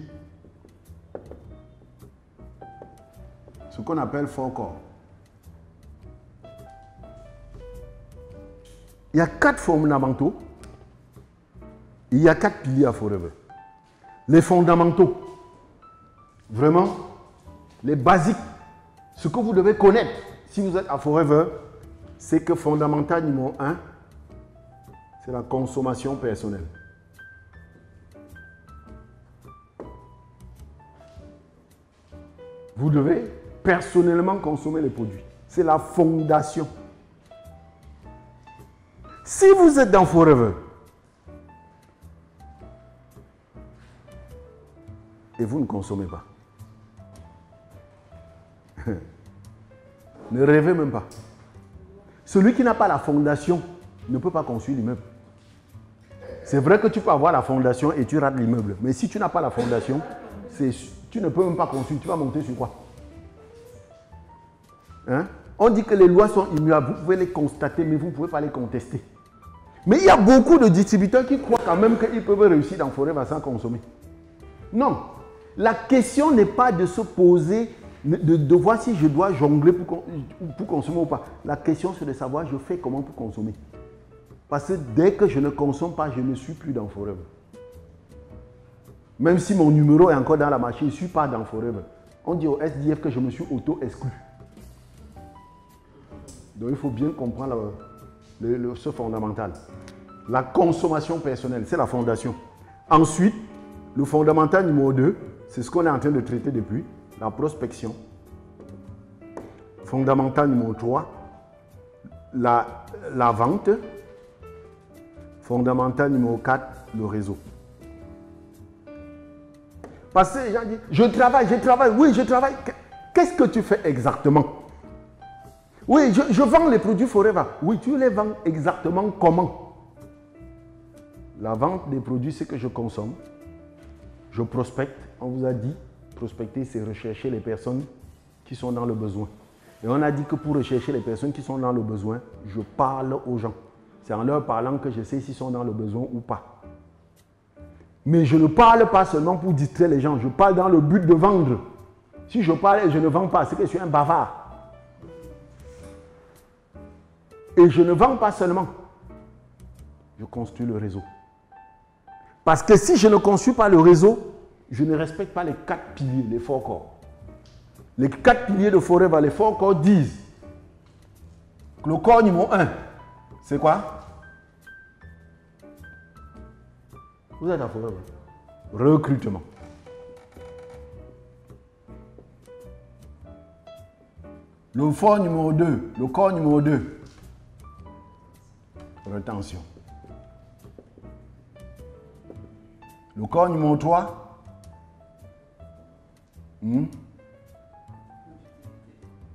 Ce qu'on appelle 4 corps. Il y a 4 fondamentaux. Il y a 4 piliers à Forever. Les fondamentaux, vraiment, les basiques, ce que vous devez connaître si vous êtes à Forever, c'est que fondamental numéro 1, c'est la consommation personnelle. Vous devez personnellement consommer les produits. C'est la fondation. Si vous êtes dans Forever, et vous ne consommez pas, ne rêvez même pas. Celui qui n'a pas la fondation ne peut pas construire l'immeuble. C'est vrai que tu peux avoir la fondation et tu rates l'immeuble. Mais si tu n'as pas la fondation, Tu ne peux même pas construire. Tu vas monter sur quoi? Hein? On dit que les lois sont immuables. Vous pouvez les constater, mais vous ne pouvez pas les contester. Mais il y a beaucoup de distributeurs qui croient quand même qu'ils peuvent réussir dans Forever sans consommer. Non. La question n'est pas de se poser, de voir si je dois jongler pour consommer ou pas. La question, c'est de savoir je fais comment pour consommer. Parce que dès que je ne consomme pas, je ne suis plus dans Forever. Même si mon numéro est encore dans la machine, je ne suis pas dans Forever. On dit au SDF que je me suis auto-exclu. Donc il faut bien comprendre ce fondamental. La consommation personnelle, c'est la fondation. Ensuite, le fondamental numéro 2, c'est ce qu'on est en train de traiter depuis, la prospection. Fondamental numéro 3, la vente. Fondamental numéro 4, le réseau. Parce que les gens disent, je travaille, oui, je travaille. Qu'est-ce que tu fais exactement? Oui, je vends les produits Forever. Oui, tu les vends exactement comment? La vente des produits, c'est que je consomme. Je prospecte. On vous a dit, prospecter, c'est rechercher les personnes qui sont dans le besoin. Et on a dit que pour rechercher les personnes qui sont dans le besoin, je parle aux gens. C'est en leur parlant que je sais s'ils sont dans le besoin ou pas. Mais je ne parle pas seulement pour distraire les gens. Je parle dans le but de vendre. Si je parle et je ne vends pas, c'est que je suis un bavard. Et je ne vends pas seulement. Je construis le réseau. Parce que si je ne construis pas le réseau, je ne respecte pas les 4 piliers, les 4 corps. Les 4 piliers de Forever, les 4 corps disent que le corps numéro 1, c'est quoi? Vous êtes à Forever. Recrutement. Le corps numéro 2, le corps numéro 2, rétention. Le corps numéro 3,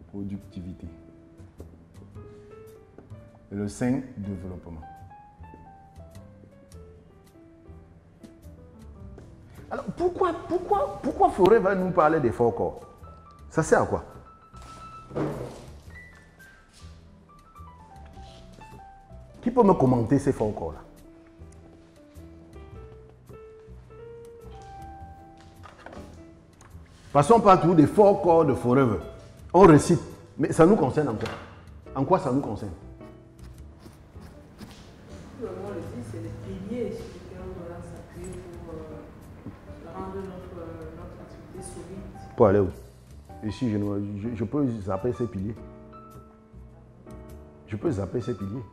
productivité. Et le 5, développement. Alors, pourquoi Forever nous parler des 4 corps? Ça sert à quoi? Qui peut me commenter ces 4 corps-là? Passons partout des 4 corps de Forever. On récite. Mais ça nous concerne en quoi? En quoi ça nous concerne? On le dit, c'est les piliers sur lesquels on doit s'appuyer pour rendre notre activité solide. Pour aller où? Ici, je peux zapper ces piliers. Je peux zapper ces piliers.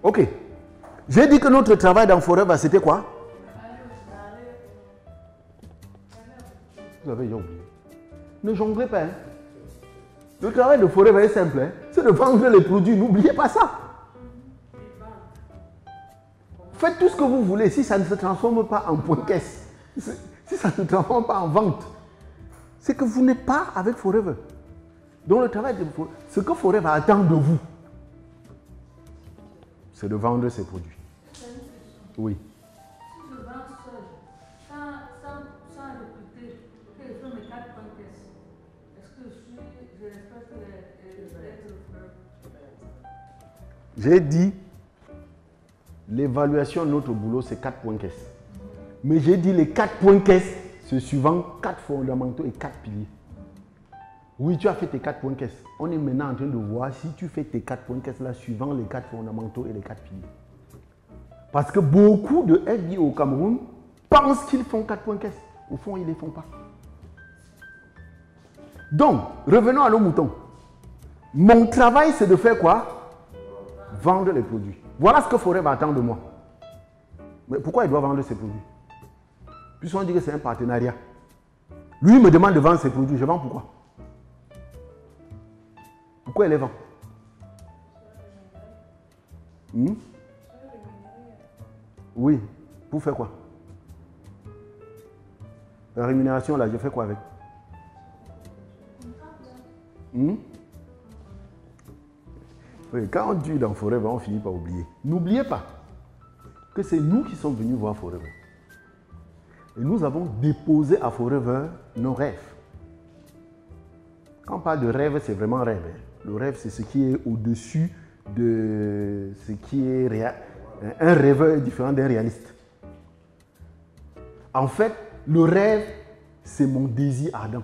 Ok. J'ai dit que notre travail dans Forever, c'était quoi? Vous avez déjà oublié. Ne jonglez pas. Hein? Le travail de Forever est simple. Hein? C'est de vendre les produits. N'oubliez pas ça. Faites tout ce que vous voulez. Si ça ne se transforme pas en point caisse, si ça ne se transforme pas en vente, c'est que vous n'êtes pas avec Forever. Donc le travail de Forever, ce que Forever attend de vous, c'est de vendre ses produits. Oui. Si je vends seul, sans recruter, que je fais mes 4 points de caisse, est-ce que je respecte les règles? J'ai dit, l'évaluation de notre boulot, c'est 4 points caisse. Mais j'ai dit les 4 points caisse, c'est suivant 4 fondamentaux et 4 piliers. Oui, tu as fait tes 4 points caisse. On est maintenant en train de voir si tu fais tes 4 points caisse là, suivant les 4 fondamentaux et les 4 piliers. Parce que beaucoup de FBA au Cameroun pensent qu'ils font 4 points caisse. Au fond, ils ne les font pas. Donc, revenons à nos moutons. Mon travail, c'est de faire quoi? Vendre les produits. Voilà ce que Forever attend de moi. Mais pourquoi il doit vendre ses produits? Puisqu'on dit que c'est un partenariat. Lui, il me demande de vendre ses produits. Je vends pourquoi? Pourquoi il les vend? Oui. Pour faire quoi? La rémunération, là, je fais quoi avec? Oui, quand on tue dans Forever, on finit par oublier. N'oubliez pas, que c'est nous qui sommes venus voir Forever. Et nous avons déposé à Forever nos rêves. Quand on parle de rêve, c'est vraiment rêve. Le rêve, c'est ce qui est au-dessus de ce qui est réel. Un rêveur est différent d'un réaliste. En fait, le rêve, c'est mon désir ardent.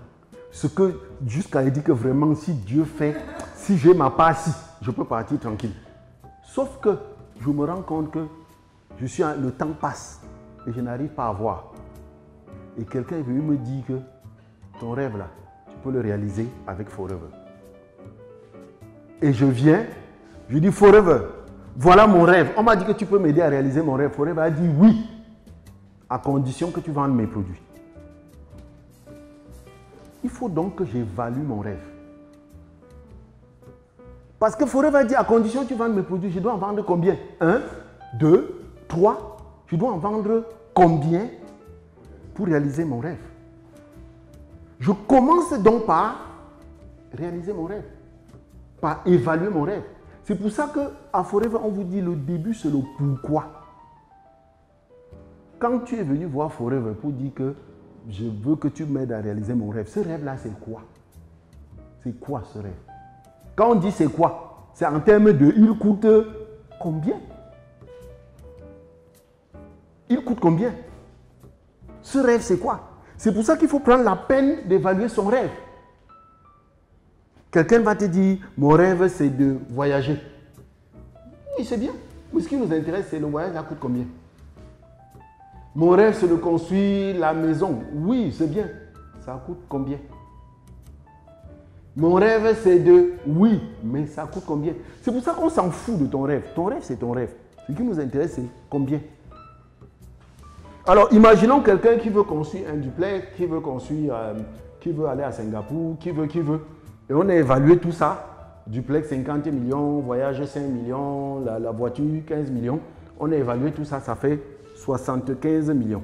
Ce que, jusqu'à dire que vraiment, si Dieu fait, si j'ai ma part, si, je peux partir tranquille. Sauf que je me rends compte que le temps passe et je n'arrive pas à voir. Et quelqu'un est venu me dire que ton rêve là, tu peux le réaliser avec Forever. Et je viens, je dis Forever, voilà mon rêve. On m'a dit que tu peux m'aider à réaliser mon rêve. Forever a dit oui, à condition que tu vendes mes produits. Il faut donc que j'évalue mon rêve. Parce que Forever dit à condition que tu vendes mes produits, je dois en vendre combien? 1, 2, 3. Je dois en vendre combien pour réaliser mon rêve? Je commence donc par réaliser mon rêve, par évaluer mon rêve. C'est pour ça qu'à Forever, on vous dit le début, c'est le pourquoi. Quand tu es venu voir Forever pour dire que je veux que tu m'aides à réaliser mon rêve, ce rêve-là, c'est quoi? C'est quoi ce rêve? Quand on dit c'est quoi? C'est en termes de il coûte combien? Il coûte combien? Ce rêve, c'est quoi? C'est pour ça qu'il faut prendre la peine d'évaluer son rêve. Quelqu'un va te dire, mon rêve, c'est de voyager. Oui, c'est bien. Mais ce qui nous intéresse, c'est le voyage, ça coûte combien? Mon rêve, c'est de construire la maison. Oui, c'est bien. Ça coûte combien? Mon rêve, c'est de... Oui, mais ça coûte combien? C'est pour ça qu'on s'en fout de ton rêve. Ton rêve, c'est ton rêve. Ce qui nous intéresse, c'est combien? Alors, imaginons quelqu'un qui veut construire un duplex, qui veut aller à Singapour, qui veut. Et on a évalué tout ça. Duplex, 50 millions, voyage, 5 millions, la voiture, 15 millions. On a évalué tout ça, ça fait 75 millions.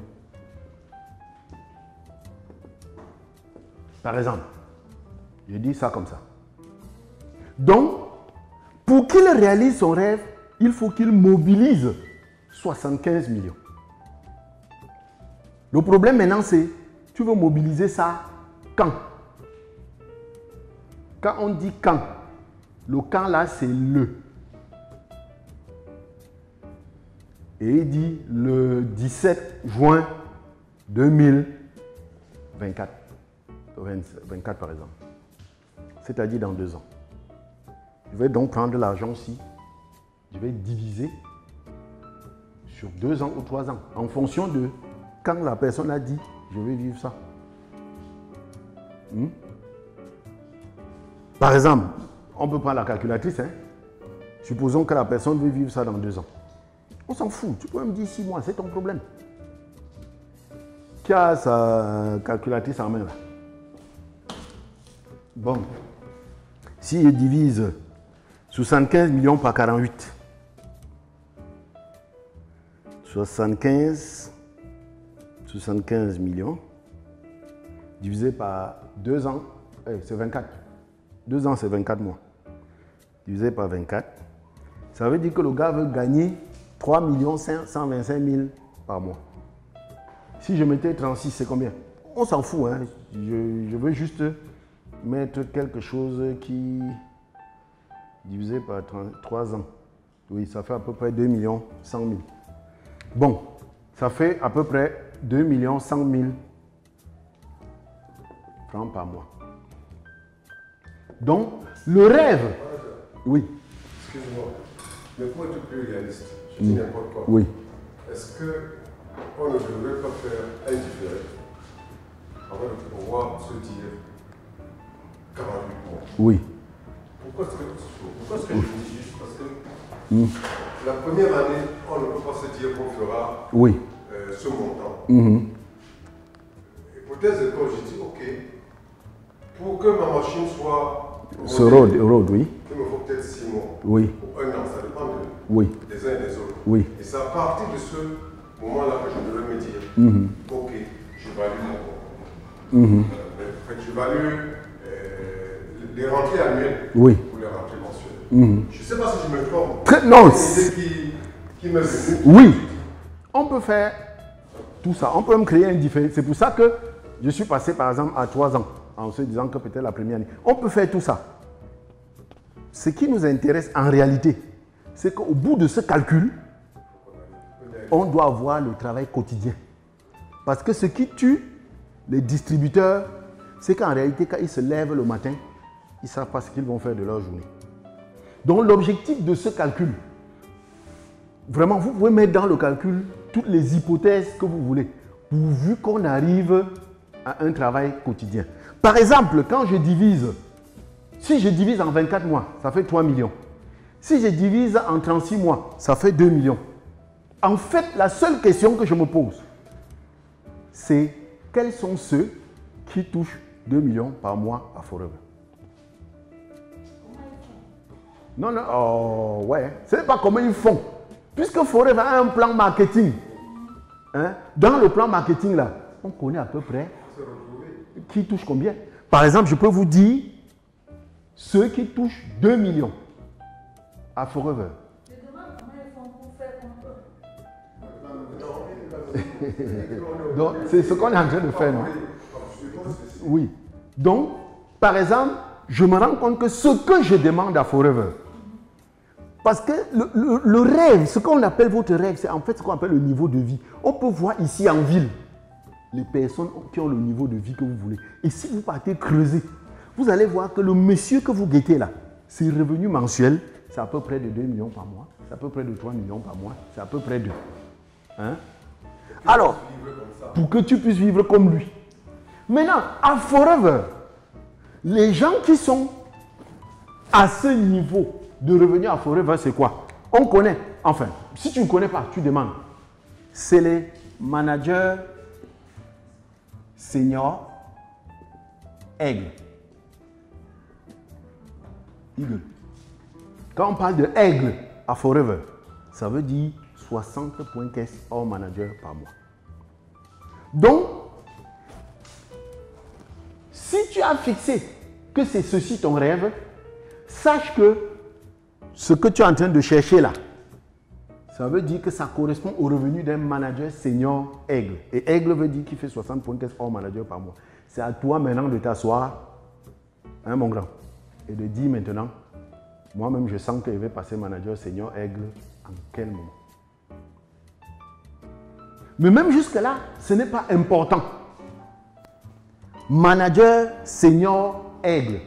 Par exemple, je dis ça comme ça. Donc, pour qu'il réalise son rêve, il faut qu'il mobilise 75 millions. Le problème maintenant, c'est, tu veux mobiliser ça quand? Quand on dit quand, le quand là, c'est le. Et il dit le 17 juin 2024. 24 par exemple. C'est-à-dire dans 2 ans. Je vais donc prendre l'argent ici. Je vais diviser sur 2 ans ou 3 ans. En fonction de quand la personne a dit, je vais vivre ça. Par exemple, on peut prendre la calculatrice. Supposons que la personne veut vivre ça dans 2 ans. On s'en fout. Tu peux me dire 6 mois, c'est ton problème. Qui a sa calculatrice en main là? Bon. Si je divise 75 millions par 48. 75 millions divisé par 2 ans, c'est 24. 2 ans, c'est 24 mois. Divisé par 24. Ça veut dire que le gars veut gagner 3 125 000 par mois. Si je mettais 36, c'est combien? On s'en fout. Hein? Je veux juste mettre quelque chose qui divisé par 3 ans. Oui, ça fait à peu près 2 100 000. Bon, ça fait à peu près 2 100 000 francs par mois. Donc, le rêve... Oui. Excuse-moi, mais pour être plus réaliste, je dis n'importe quoi. Oui. Est-ce qu'on ne devrait pas faire un différé avant de pouvoir se dire 48 mois? Oui. Pourquoi est-ce que je dis juste? Parce que la première année, on ne peut pas se dire qu'on fera ce montant. Hypothèse de quand je dis, ok, pour que ma machine soit... Ce road, oui. Il me faut peut-être 6 mois. Oui. Ou 1 an, ça dépend des uns et des autres. Oui. Et c'est à partir de ce moment-là que je devrais me dire, ok, je value mon compte. Je value les rentrées annuelles ou les rentrées mensuelles. Je ne sais pas si je me trompe. Non. C'est une idée qui me vient. Oui. On peut faire tout ça. On peut me créer un différé. C'est pour ça que je suis passé par exemple à 3 ans, en se disant que peut-être la première année. On peut faire tout ça. Ce qui nous intéresse en réalité, c'est qu'au bout de ce calcul, on doit avoir le travail quotidien. Parce que ce qui tue les distributeurs, c'est qu'en réalité, quand ils se lèvent le matin, ils ne savent pas ce qu'ils vont faire de leur journée. Donc l'objectif de ce calcul, vraiment, vous pouvez mettre dans le calcul toutes les hypothèses que vous voulez, pourvu qu'on arrive à un travail quotidien. Par exemple, quand je divise, si je divise en 24 mois, ça fait 3 millions. Si je divise en 36 mois, ça fait 2 millions. En fait, la seule question que je me pose, c'est quels sont ceux qui touchent 2 millions par mois à Forever? Non, non, oh, ouais. Ce n'est pas comment ils font. Puisque Forever a un plan marketing. Hein? Dans le plan marketing, là, on connaît à peu près qui touche combien. Par exemple, je peux vous dire ceux qui touchent 2 millions à Forever. Je demande comment ils font pour faire comme eux. Donc, c'est ce qu'on est en train de faire, non? Oui. Donc, par exemple, je me rends compte que ce que je demande à Forever, parce que le rêve, ce qu'on appelle votre rêve, c'est en fait ce qu'on appelle le niveau de vie. On peut voir ici en ville les personnes qui ont le niveau de vie que vous voulez. Et si vous partez creuser, vous allez voir que le monsieur que vous guettez là, ses revenus mensuels, c'est à peu près de 2 millions par mois, c'est à peu près de 3 millions par mois, c'est à peu près de... Hein? Alors, pour que tu puisses vivre comme lui. Maintenant, à Forever, les gens qui sont à ce niveau de revenus à Forever, c'est quoi? On connaît, enfin, si tu ne connais pas, tu demandes. C'est les managers seniors aigle. Eagle. Quand on parle de aigle à Forever, ça veut dire 60 points caisse hors manager par mois. Donc, si tu as fixé que c'est ceci ton rêve, sache que ce que tu es en train de chercher là, ça veut dire que ça correspond au revenu d'un manager senior aigle. Et aigle veut dire qu'il fait 60 points caisse hors manager par mois. C'est à toi maintenant de t'asseoir, hein, mon grand, et de dire maintenant, moi-même je sens que je vais passer manager senior aigle en quel moment. Mais même jusque-là, ce n'est pas important. Manager senior aigle.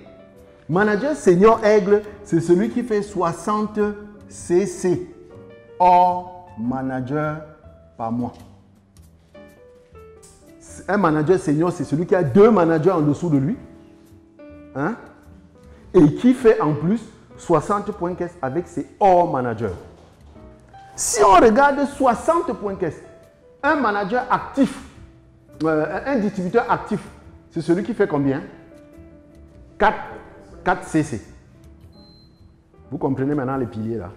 Manager senior aigle, c'est celui qui fait 60 CC hors manager par mois. Un manager senior, c'est celui qui a 2 managers en dessous de lui. Hein? Et qui fait en plus 60 points caisse avec ses hors managers. Si on regarde 60 points caisse, un manager actif, un distributeur actif, c'est celui qui fait combien? 4 CC. Vous comprenez maintenant les piliers là?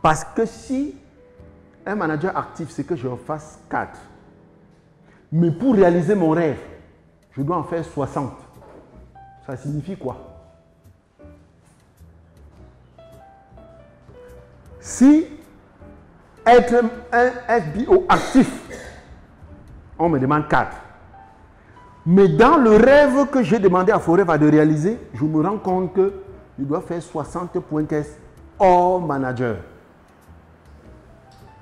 Parce que si un manager actif, c'est que je fasse 4. Mais pour réaliser mon rêve, je dois en faire 60. Ça signifie quoi? Si être un FBO actif, on me demande 4. Mais dans le rêve que j'ai demandé à Forever de réaliser, je me rends compte que je dois faire 60 points caisse hors manager.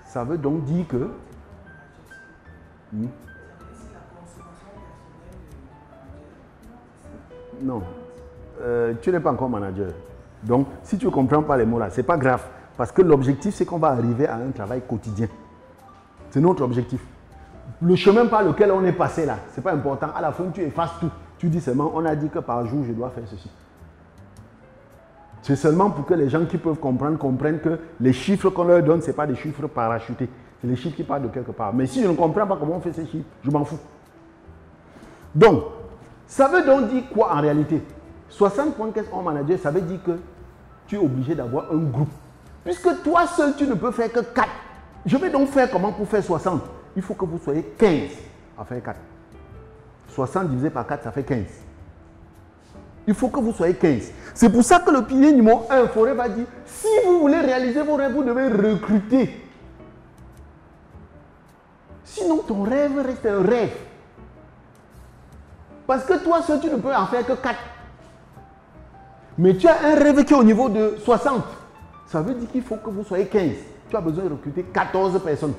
Ça veut donc dire que... Non, tu n'es pas encore manager. Donc, si tu ne comprends pas les mots là, ce n'est pas grave. Parce que l'objectif, c'est qu'on va arriver à un travail quotidien. C'est notre objectif. Le chemin par lequel on est passé là, ce n'est pas important. À la fin, tu effaces tout. Tu dis seulement, on a dit que par jour, je dois faire ceci. C'est seulement pour que les gens qui peuvent comprendre comprennent que les chiffres qu'on leur donne, ce n'est pas des chiffres parachutés. C'est les chiffres qui partent de quelque part. Mais si je ne comprends pas comment on fait ces chiffres, je m'en fous. Donc, ça veut donc dire quoi en réalité? 60 points caisse hors manager, ça veut dire que tu es obligé d'avoir un groupe. Puisque toi seul, tu ne peux faire que 4. Je vais donc faire comment pour faire 60? Il faut que vous soyez 15 à faire 4. 60 divisé par 4, ça fait 15. Il faut que vous soyez 15. C'est pour ça que le pilier numéro 1, Forever va dire, si vous voulez réaliser vos rêves, vous devez recruter Sinon, ton rêve reste un rêve. Parce que toi seul, tu ne peux en faire que 4. Mais tu as un rêve qui est au niveau de 60. Ça veut dire qu'il faut que vous soyez 15. Tu as besoin de recruter 14 personnes.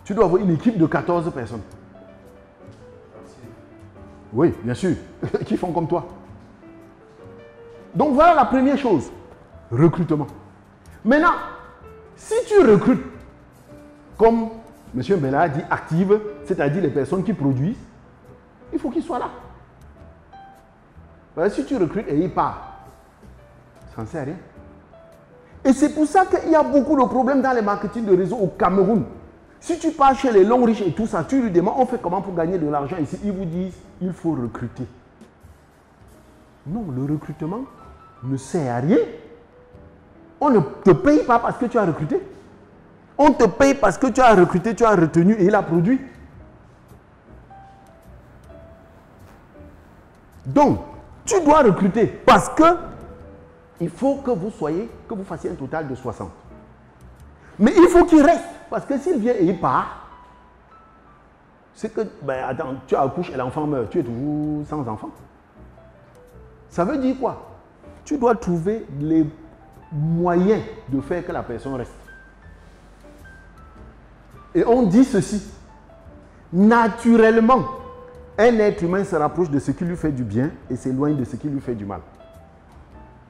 Tu dois avoir une équipe de 14 personnes. Oui, bien sûr, qui font comme toi. Donc voilà la première chose, recrutement. Maintenant, si tu recrutes, comme M. Bella dit, active, c'est-à-dire les personnes qui produisent, il faut qu'ils soient là. Parce que si tu recrutes et il part, ça ne sert à rien. Et c'est pour ça qu'il y a beaucoup de problèmes dans les marketing de réseau au Cameroun. Si tu pars chez les longs riches et tout ça, tu lui demandes, on fait comment pour gagner de l'argent ici? Ils vous disent, il faut recruter. Non, le recrutement ne sert à rien. On ne te paye pas parce que tu as recruté. On te paye parce que tu as recruté, tu as retenu et il a produit. Donc, tu dois recruter parce que il faut que vous fassiez un total de 60. Mais il faut qu'il reste. Parce que s'il vient et il part, c'est que, ben attends, tu accouches et l'enfant meurt, tu es toujours sans enfant. Ça veut dire quoi? Tu dois trouver les moyens de faire que la personne reste. Et on dit ceci, naturellement, un être humain se rapproche de ce qui lui fait du bien et s'éloigne de ce qui lui fait du mal.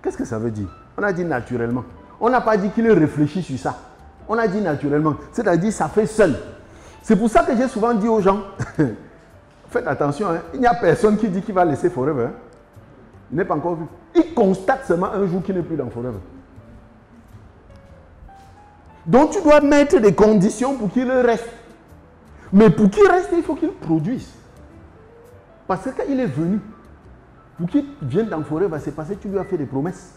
Qu'est-ce que ça veut dire? On a dit naturellement. On n'a pas dit qu'il réfléchit sur ça. On a dit naturellement, c'est-à-dire ça fait seul. C'est pour ça que j'ai souvent dit aux gens, faites attention, hein, il n'y a personne qui dit qu'il va laisser Forever. Hein. Il n'est pas encore vu. Il constate seulement un jour qu'il n'est plus dans Forever. Donc tu dois mettre des conditions pour qu'il reste. Mais pour qu'il reste, il faut qu'il produise. Parce que quand il est venu, pour qu'il vienne dans Forever, c'est parce que tu lui as fait des promesses.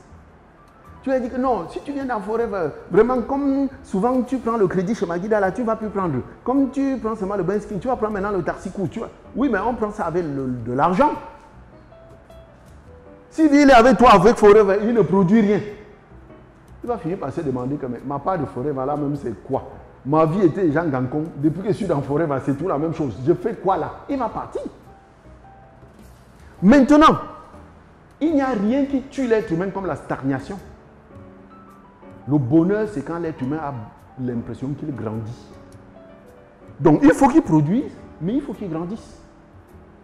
Tu lui as dit que non, si tu viens dans Forever, vraiment comme souvent tu prends le crédit chez Magida, là tu ne vas plus prendre. Comme tu prends seulement le Benskin, tu vas prendre maintenant le Taxico. Oui, mais on prend ça avec de l'argent. S'il est avec toi, avec Forever, il ne produit rien. Il va finir par se demander que ma part de Forever là même c'est quoi? Ma vie était Jean Gancon, depuis que je suis dans Forever, c'est tout la même chose. Je fais quoi là? Il va partir. Maintenant, il n'y a rien qui tue l'être humain comme la stagnation. Le bonheur, c'est quand l'être humain a l'impression qu'il grandit. Donc, il faut qu'il produise, mais il faut qu'il grandisse.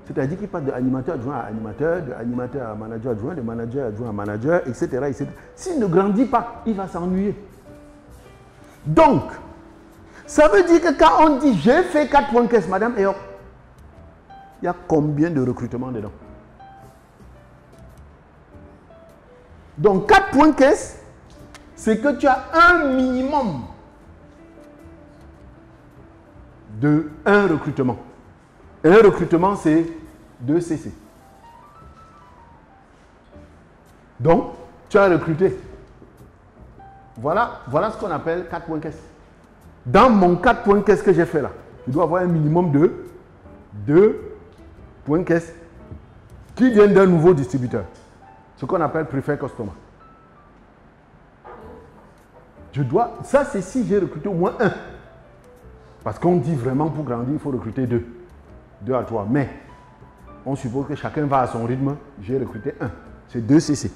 C'est-à-dire qu'il passe d'animateur adjoint à animateur, d'animateur à manager adjoint, de manager adjoint à manager, etc. etc. S'il ne grandit pas, il va s'ennuyer. Donc, ça veut dire que quand on dit « j'ai fait 4 points caisse, madame », et hop, il y a combien de recrutements dedans? Donc, 4 points caisse, c'est que tu as un minimum de 1 recrutement. Et un recrutement, c'est 2 CC. Donc, tu as recruté. Voilà ce qu'on appelle 4 points caisse. Dans mon 4 points caisse que j'ai fait là, je dois avoir un minimum de 2 points caisse qui viennent d'un nouveau distributeur. Ce qu'on appelle Preferred Customer. Ça c'est si j'ai recruté au moins 1. Parce qu'on dit vraiment pour grandir, il faut recruter 2. 2 à 3. Mais, on suppose que chacun va à son rythme. J'ai recruté 1. C'est 2 CC.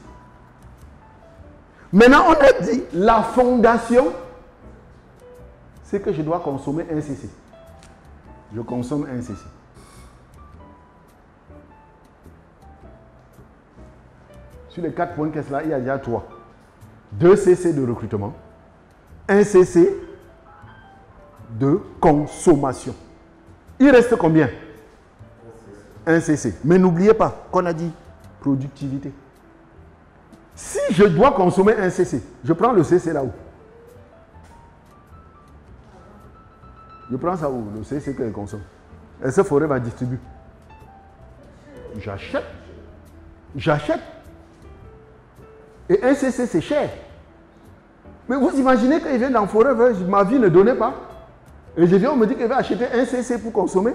Maintenant, on a dit, la fondation, c'est que je dois consommer 1 CC. Je consomme 1 CC. Sur les 4 points caisse là, il y a déjà 3. 2 CC de recrutement. 1 CC de consommation. Il reste combien? 1 CC. Mais n'oubliez pas qu'on a dit productivité. Si je dois consommer 1 CC, je prends le CC là où? Je prends ça où? Le CC que je consomme. Et ce forêt va distribuer. J'achète. J'achète. Et 1 CC c'est cher. Mais vous imaginez qu'il vient dans Forever, ma vie ne donnait pas. Et je viens, on me dit qu'il va acheter 1 CC pour consommer.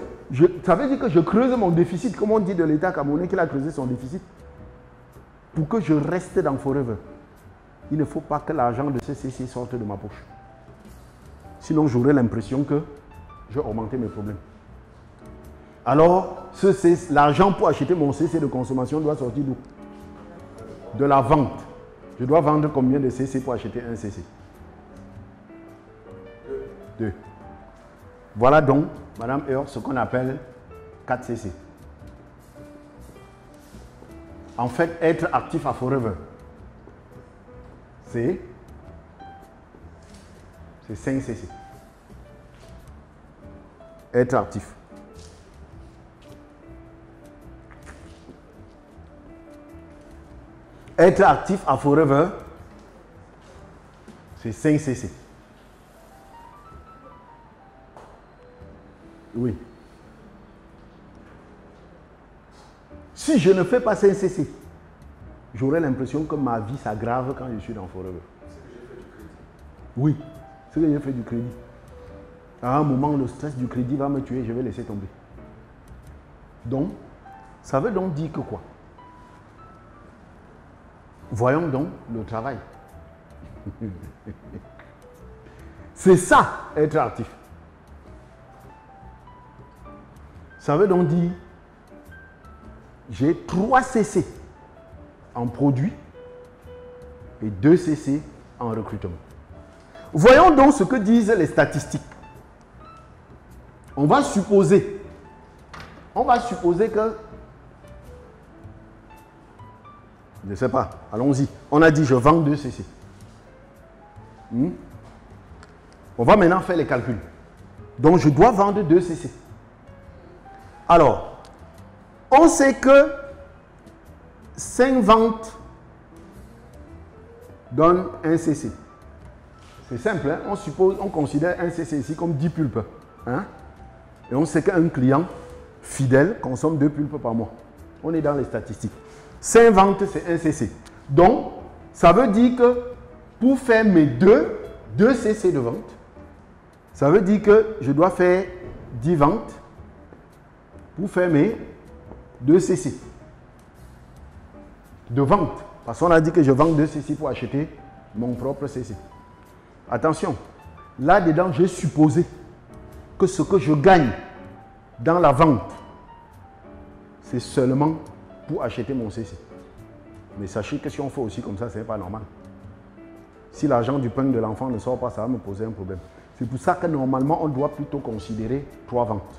Ça veut dire que je creuse mon déficit, comme on dit de l'État camerounais qu'il a creusé son déficit. Pour que je reste dans Forever, il ne faut pas que l'argent de ce CC sorte de ma poche. Sinon, j'aurai l'impression que je vais augmenter mes problèmes. Alors, l'argent pour acheter mon CC de consommation doit sortir d'où? De la vente. Je dois vendre combien de CC pour acheter un CC? 2. Voilà donc, Madame Heure, ce qu'on appelle 4 CC. En fait, être actif à Forever, c'est 5 CC. Être actif. Être actif à Forever, c'est 5 CC. Oui. Si je ne fais pas 5 CC, j'aurai l'impression que ma vie s'aggrave quand je suis dans Forever. Oui, c'est que j'ai fait du crédit. À un moment, le stress du crédit va me tuer, je vais laisser tomber. Donc, ça veut donc dire que quoi? Voyons donc le travail. C'est ça, être actif. Ça veut donc dire, j'ai 3 CC en produit et 2 CC en recrutement. Voyons donc ce que disent les statistiques. On va supposer que, je ne sais pas, allons-y. On a dit je vends 2 CC. On va maintenant faire les calculs. Donc je dois vendre 2 CC. Alors, on sait que 5 ventes donnent un CC. C'est simple, hein? On considère un CC ici comme 10 pulpes. Hein? Et on sait qu'un client fidèle consomme 2 pulpes par mois. On est dans les statistiques. 5 ventes, c'est un CC. Donc, ça veut dire que pour faire mes 2 CC de vente, ça veut dire que je dois faire 10 ventes pour faire mes 2 CC de vente. Parce qu'on a dit que je vends 2 CC pour acheter mon propre CC. Attention, là-dedans, j'ai supposé que ce que je gagne dans la vente, c'est seulement pour acheter mon CC. Mais sachez que si on fait aussi comme ça, ce n'est pas normal. Si l'argent du pain de l'enfant ne sort pas, ça va me poser un problème. C'est pour ça que normalement, on doit plutôt considérer 3 ventes.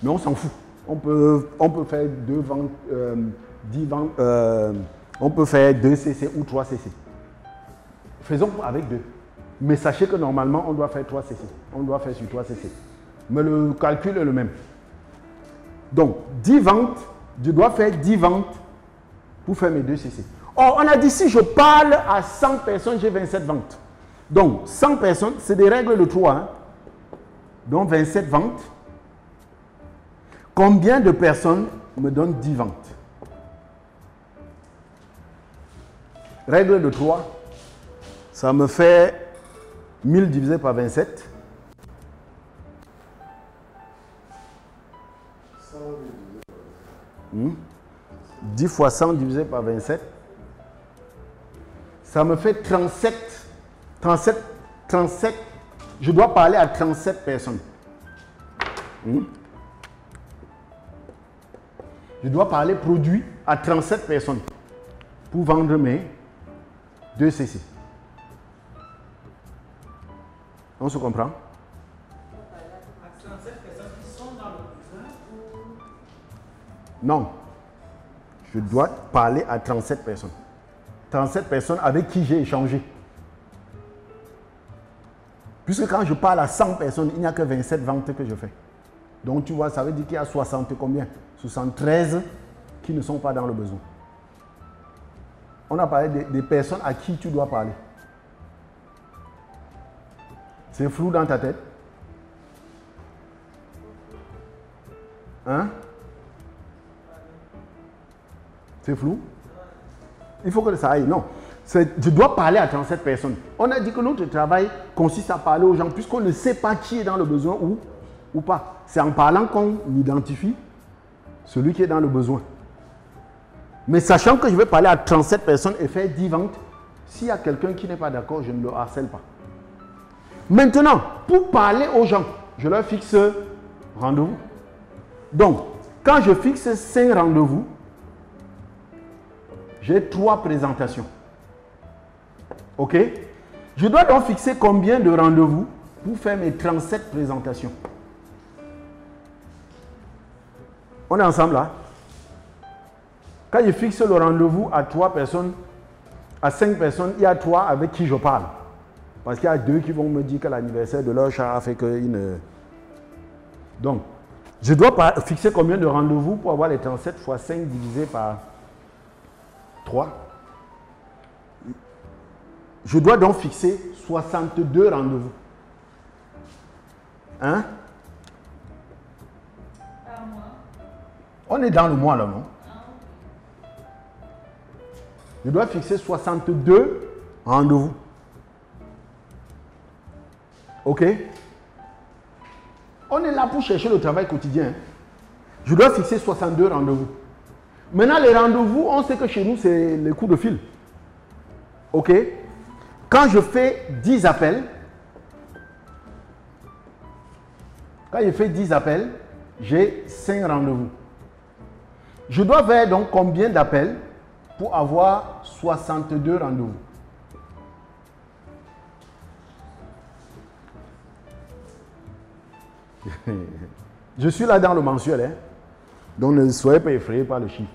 Mais on s'en fout. On peut faire 2 ventes, 10 ventes, on peut faire 2 CC ou 3 CC. Faisons avec 2. Mais sachez que normalement, on doit faire 3 CC. On doit faire sur 3 CC. Mais le calcul est le même. Donc, 10 ventes, je dois faire 10 ventes pour faire mes 2 CC. Or, on a dit si je parle à 100 personnes, j'ai 27 ventes. Donc, 100 personnes, c'est des règles de 3. Hein? Donc, 27 ventes. Combien de personnes me donnent 10 ventes? Règle de 3, ça me fait 1000 divisé par 27. 10 fois 100 divisé par 27. Ça me fait 37. Je dois parler à 37 personnes. Je dois parler produit à 37 personnes pour vendre mes 2 CC. On se comprend? À 37 personnes qui sont dans le besoin ou... Non. Je dois parler à 37 personnes. 37 personnes avec qui j'ai échangé. Puisque quand je parle à 100 personnes, il n'y a que 27 ventes que je fais. Donc tu vois, ça veut dire qu'il y a 60 combien? 73 qui ne sont pas dans le besoin. On a parlé des personnes à qui tu dois parler. C'est flou dans ta tête? Hein? C'est flou? Il faut que ça aille. Non. Je dois parler à 37 personnes. On a dit que notre travail consiste à parler aux gens puisqu'on ne sait pas qui est dans le besoin ou pas. C'est en parlant qu'on identifie celui qui est dans le besoin. Mais sachant que je vais parler à 37 personnes et faire 10 ventes, s'il y a quelqu'un qui n'est pas d'accord, je ne le harcèle pas. Maintenant, pour parler aux gens, je leur fixe rendez-vous. Donc, quand je fixe 5 rendez-vous, j'ai 3 présentations. OK? Je dois donc fixer combien de rendez-vous pour faire mes 37 présentations? On est ensemble là? Quand je fixe le rendez-vous à 3 personnes, à 5 personnes, il y a 3 avec qui je parle. Parce qu'il y a 2 qui vont me dire que l'anniversaire de leur chat a fait qu'ils ne... Donc, je dois fixer combien de rendez-vous pour avoir les 37 fois 5 divisé par 3. Je dois donc fixer 62 rendez-vous. Hein? Par mois. On est dans le mois là, non? Je dois fixer 62 rendez-vous. OK? On est là pour chercher le travail quotidien. Je dois fixer 62 rendez-vous. Maintenant, les rendez-vous, on sait que chez nous, c'est les coups de fil. OK? Quand je fais 10 appels, j'ai 5 rendez-vous. Je dois faire donc combien d'appels pour avoir 62 rendez-vous? Je suis là dans le mensuel, hein? Donc ne soyez pas effrayés par le chiffre.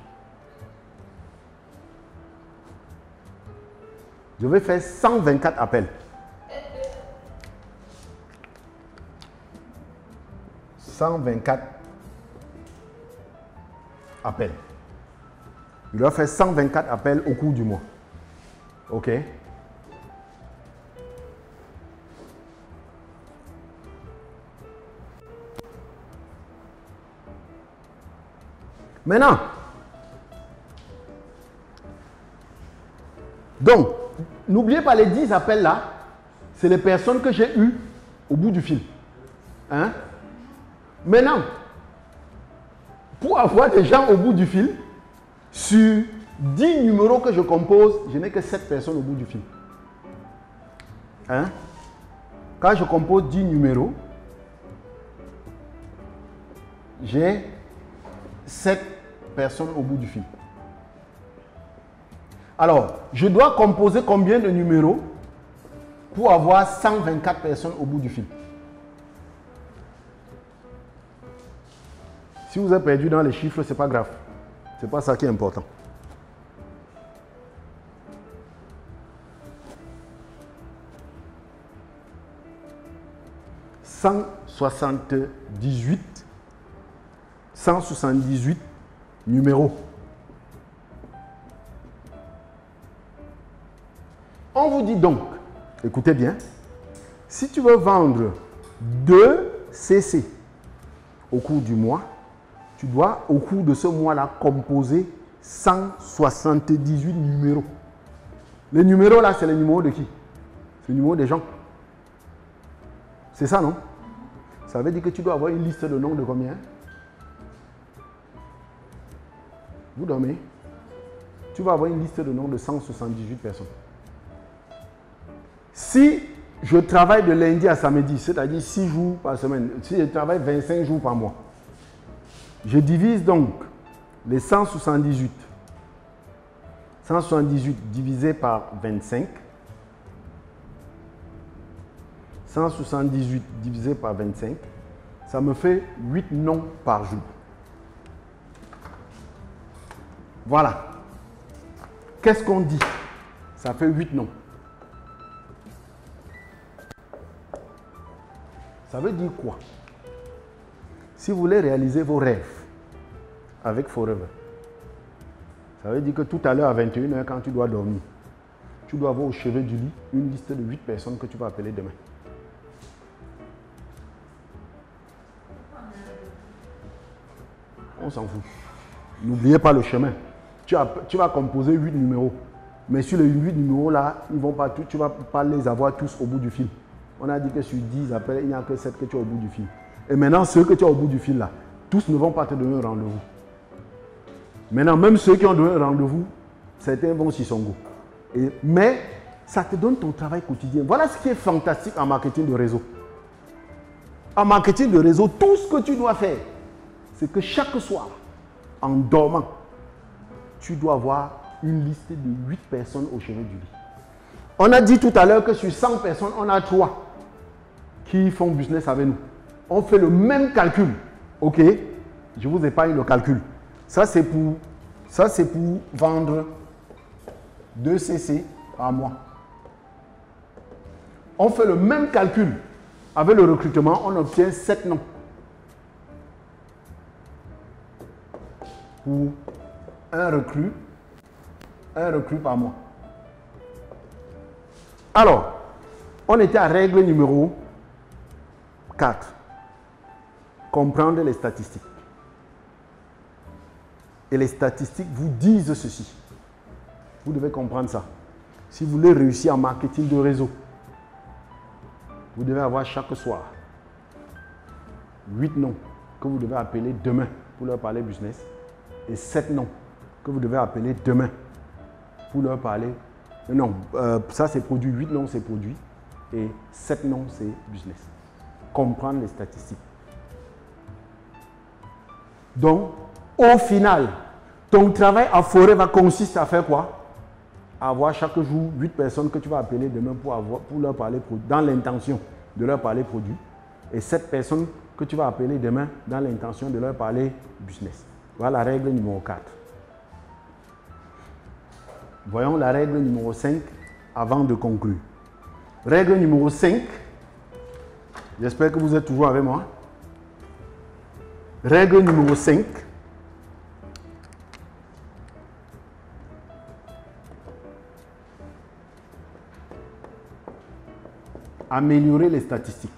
Je vais faire 124 appels. 124 appels. Je dois faire 124 appels au cours du mois. OK? Maintenant, donc, n'oubliez pas les 10 appels là, c'est les personnes que j'ai eues au bout du fil. Hein? Maintenant, pour avoir des gens au bout du fil, sur 10 numéros que je compose, je n'ai que 7 personnes au bout du fil. Hein? Quand je compose 10 numéros, j'ai 7 personnes au bout du fil. Alors, je dois composer combien de numéros pour avoir 124 personnes au bout du fil? Si vous êtes perdu dans les chiffres, ce n'est pas grave. Ce n'est pas ça qui est important. « 178 numéros. On vous dit donc, écoutez bien, si tu veux vendre 2 CC au cours du mois, tu dois au cours de ce mois-là composer 178 numéros. Les numéros là, c'est les numéros de qui? C'est les numéros des gens. C'est ça, non? Ça veut dire que tu dois avoir une liste de noms de combien? Vous dormez? Tu vas avoir une liste de noms de 178 personnes. Si je travaille de lundi à samedi, c'est-à-dire 6 jours par semaine, si je travaille 25 jours par mois, je divise donc les 178 divisé par 25. 178 divisé par 25, ça me fait 8 noms par jour. Voilà. Qu'est-ce qu'on dit? Ça fait 8 noms. Ça veut dire quoi? Si vous voulez réaliser vos rêves avec Forever, ça veut dire que tout à l'heure à 21h, quand tu dois dormir, tu dois avoir au chevet du lit une liste de 8 personnes que tu vas appeler demain. On s'en fout. N'oubliez pas le chemin. Tu vas composer 8 numéros. Mais sur les 8 numéros là, ils vont pas tous, tu ne vas pas les avoir tous au bout du fil. On a dit que sur 10 appels, il n'y a que 7 que tu as au bout du fil. Et maintenant, ceux que tu as au bout du fil là, tous ne vont pas te donner un rendez-vous. Maintenant, même ceux qui ont donné un rendez-vous, certains vont sur son goût. Mais Ça te donne ton travail quotidien. Voilà ce qui est fantastique en marketing de réseau. En marketing de réseau, tout ce que tu dois faire, c'est que chaque soir, en dormant, tu dois avoir une liste de 8 personnes au chevet du lit. On a dit tout à l'heure que sur 100 personnes, on a 3 qui font business avec nous. On fait le même calcul. OK? Je vous épargne le calcul. Ça, c'est pour vendre 2 CC par mois. On fait le même calcul. Avec le recrutement, on obtient 7 noms. Pour un recrue par mois. Alors, on était à règle numéro 4. Comprendre les statistiques. Et les statistiques vous disent ceci. Vous devez comprendre ça. Si vous voulez réussir en marketing de réseau, vous devez avoir chaque soir 8 noms que vous devez appeler demain pour leur parler business et 7 noms que vous devez appeler demain pour leur parler. Non, ça c'est produit, 8 noms c'est produit et 7 noms c'est business. Comprendre les statistiques. Donc, au final, ton travail à forêt va consister à faire quoi? À avoir chaque jour 8 personnes que tu vas appeler demain pour leur parler produit, dans l'intention de leur parler produit, et 7 personnes que tu vas appeler demain dans l'intention de leur parler business. Voilà la règle numéro 4. Voyons la règle numéro 5 avant de conclure. Règle numéro 5. J'espère que vous êtes toujours avec moi. Règle numéro 5. Améliorer les statistiques.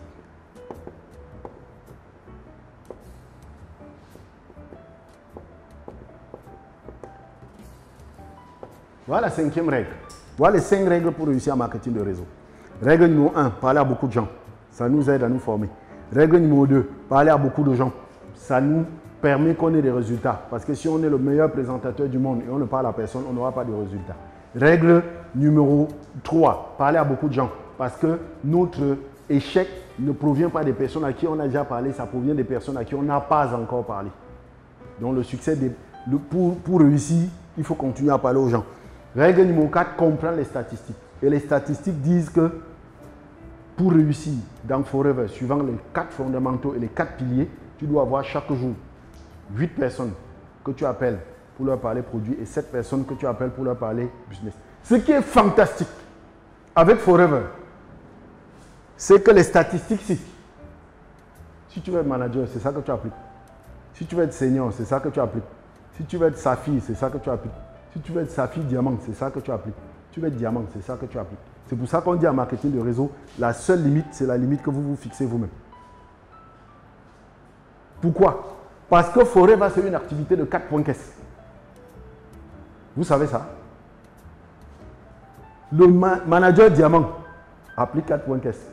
Voilà la 5e règle. Voilà les 5 règles pour réussir en marketing de réseau. Règle numéro 1, parler à beaucoup de gens. Ça nous aide à nous former. Règle numéro 2, parler à beaucoup de gens. Ça nous permet qu'on ait des résultats. Parce que si on est le meilleur présentateur du monde et on ne parle à personne, on n'aura pas de résultats. Règle numéro 3, parler à beaucoup de gens. Parce que notre échec ne provient pas des personnes à qui on a déjà parlé, ça provient des personnes à qui on n'a pas encore parlé. Donc le succès, pour réussir, il faut continuer à parler aux gens. Règle numéro 4, comprendre les statistiques. Et les statistiques disent que pour réussir dans Forever, suivant les 4 fondamentaux et les 4 piliers, tu dois avoir chaque jour 8 personnes que tu appelles pour leur parler produit et 7 personnes que tu appelles pour leur parler business. Ce qui est fantastique avec Forever, c'est que les statistiques, si tu veux être manager, c'est ça que tu appliques. Si tu veux être senior, c'est ça que tu appliques. Si tu veux être saphir, c'est ça que tu appliques. Si tu veux être saphir diamant, c'est ça que tu appliques. Si tu veux être diamant, c'est ça que tu appliques. C'est pour ça qu'on dit en marketing de réseau, la seule limite, c'est la limite que vous vous fixez vous-même. Pourquoi? Parce que Forever, c'est une activité de 4 points caisse. Vous savez ça? Le manager diamant applique 4 points caisse.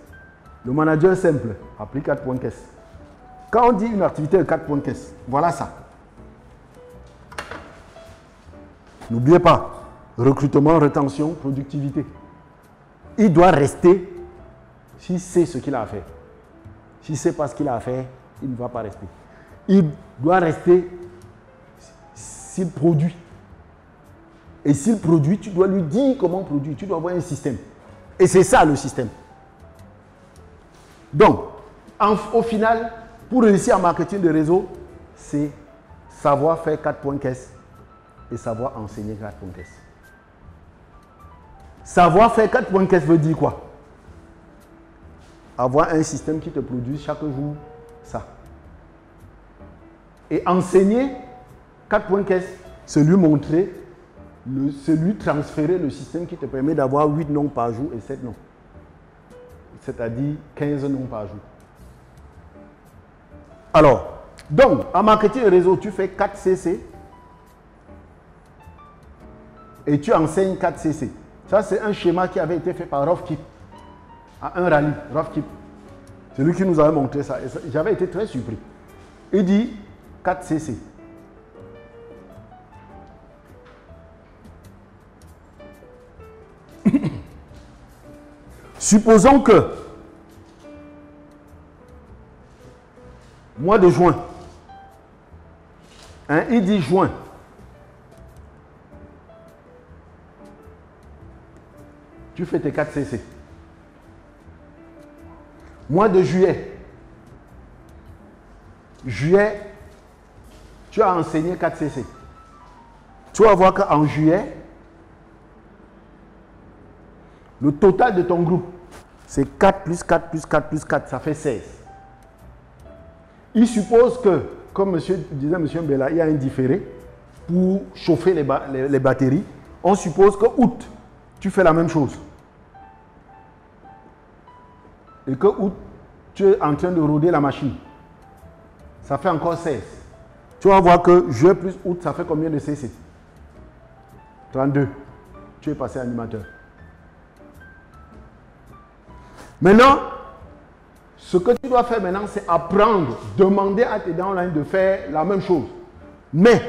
Le manager simple applique 4 points caisse. Quand on dit une activité de 4 points caisse, voilà ça. N'oubliez pas, recrutement, rétention, productivité. Il doit rester s'il sait ce qu'il a à faire. S'il ne sait pas ce qu'il a à faire, il ne va pas rester. Il doit rester s'il produit. Et s'il produit, tu dois lui dire comment produire. Tu dois avoir un système. Et c'est ça le système. Donc, au final, pour réussir en marketing de réseau, c'est savoir faire 4 points caisse et savoir enseigner 4 points caisse. Savoir faire 4 points caisse veut dire quoi? Avoir un système qui te produit chaque jour ça. Et enseigner 4 points caisse, c'est lui montrer, c'est lui transférer le système qui te permet d'avoir 8 noms par jour et 7 noms. C'est-à-dire 15 noms par jour. Alors, donc, en marketing de réseau, tu fais 4 CC et tu enseignes 4 CC. Ça, c'est un schéma qui avait été fait par Rolf Kipp à un rallye. Rolf Kipp, c'est lui qui nous avait montré ça. J'avais été très surpris. Il dit 4 CC. Supposons que mois de juin, hein, il dit juin. Tu fais tes 4 CC. Mois de juillet. Juillet, tu as enseigné 4 CC. Tu vas voir qu'en juillet, le total de ton groupe, c'est 4 plus 4 plus 4 plus 4, ça fait 16. Il suppose que, comme disait M. Mbella, il y a un différé pour chauffer les batteries. On suppose que août, tu fais la même chose. Et que août, tu es en train de roder la machine. Ça fait encore 16. Tu vas voir que juillet plus août, ça fait combien de CC? 32. Tu es passé animateur. Maintenant, ce que tu dois faire maintenant, c'est apprendre, demander à tes downlines de faire la même chose. Mais,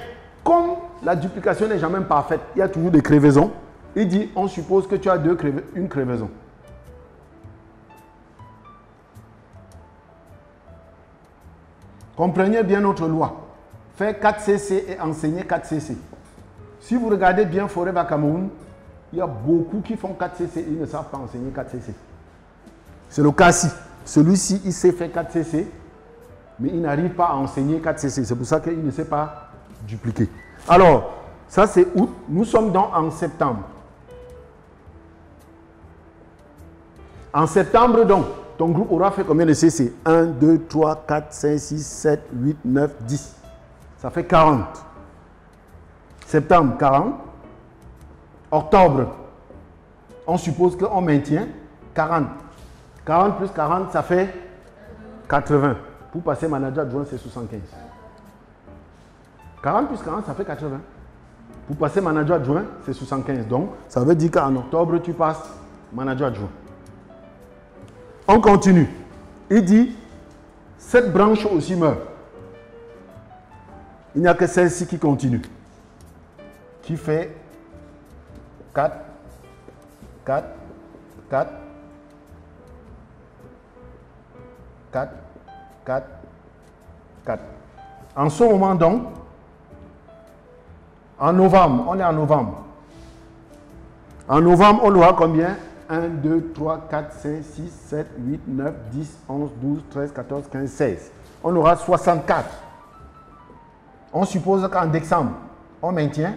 comme la duplication n'est jamais parfaite, il y a toujours des crevaisons. Il dit, on suppose que tu as une crevaison. Comprenez bien notre loi. Faire 4 CC et enseigner 4 CC. Si vous regardez bien Forever Cameroun, il y a beaucoup qui font 4 CC et ils ne savent pas enseigner 4 CC. C'est le cas-ci. Celui-ci, il sait faire 4 CC, mais il n'arrive pas à enseigner 4 CC. C'est pour ça qu'il ne sait pas dupliquer. Alors, ça c'est août. Nous sommes donc en septembre. En septembre, donc, ton groupe aura fait combien de CC? 1, 2, 3, 4, 5, 6, 7, 8, 9, 10. Ça fait 40. Septembre, 40. Octobre, on suppose qu'on maintient 40. 40 plus 40, ça fait 80. Pour passer manager adjoint, c'est 75. 40 plus 40, ça fait 80. Pour passer manager adjoint, c'est 75. Donc, ça veut dire qu'en octobre, tu passes manager adjoint. On continue. Il dit, cette branche aussi meurt. Il n'y a que celle-ci qui continue. Qui fait 4, 4, 4, 4, 4, 4. En ce moment donc, en novembre, on est en novembre. En novembre, on aura combien? 1, 2, 3, 4, 5, 6, 7, 8, 9, 10, 11, 12, 13, 14, 15, 16. On aura 64. On suppose qu'en décembre, on maintient,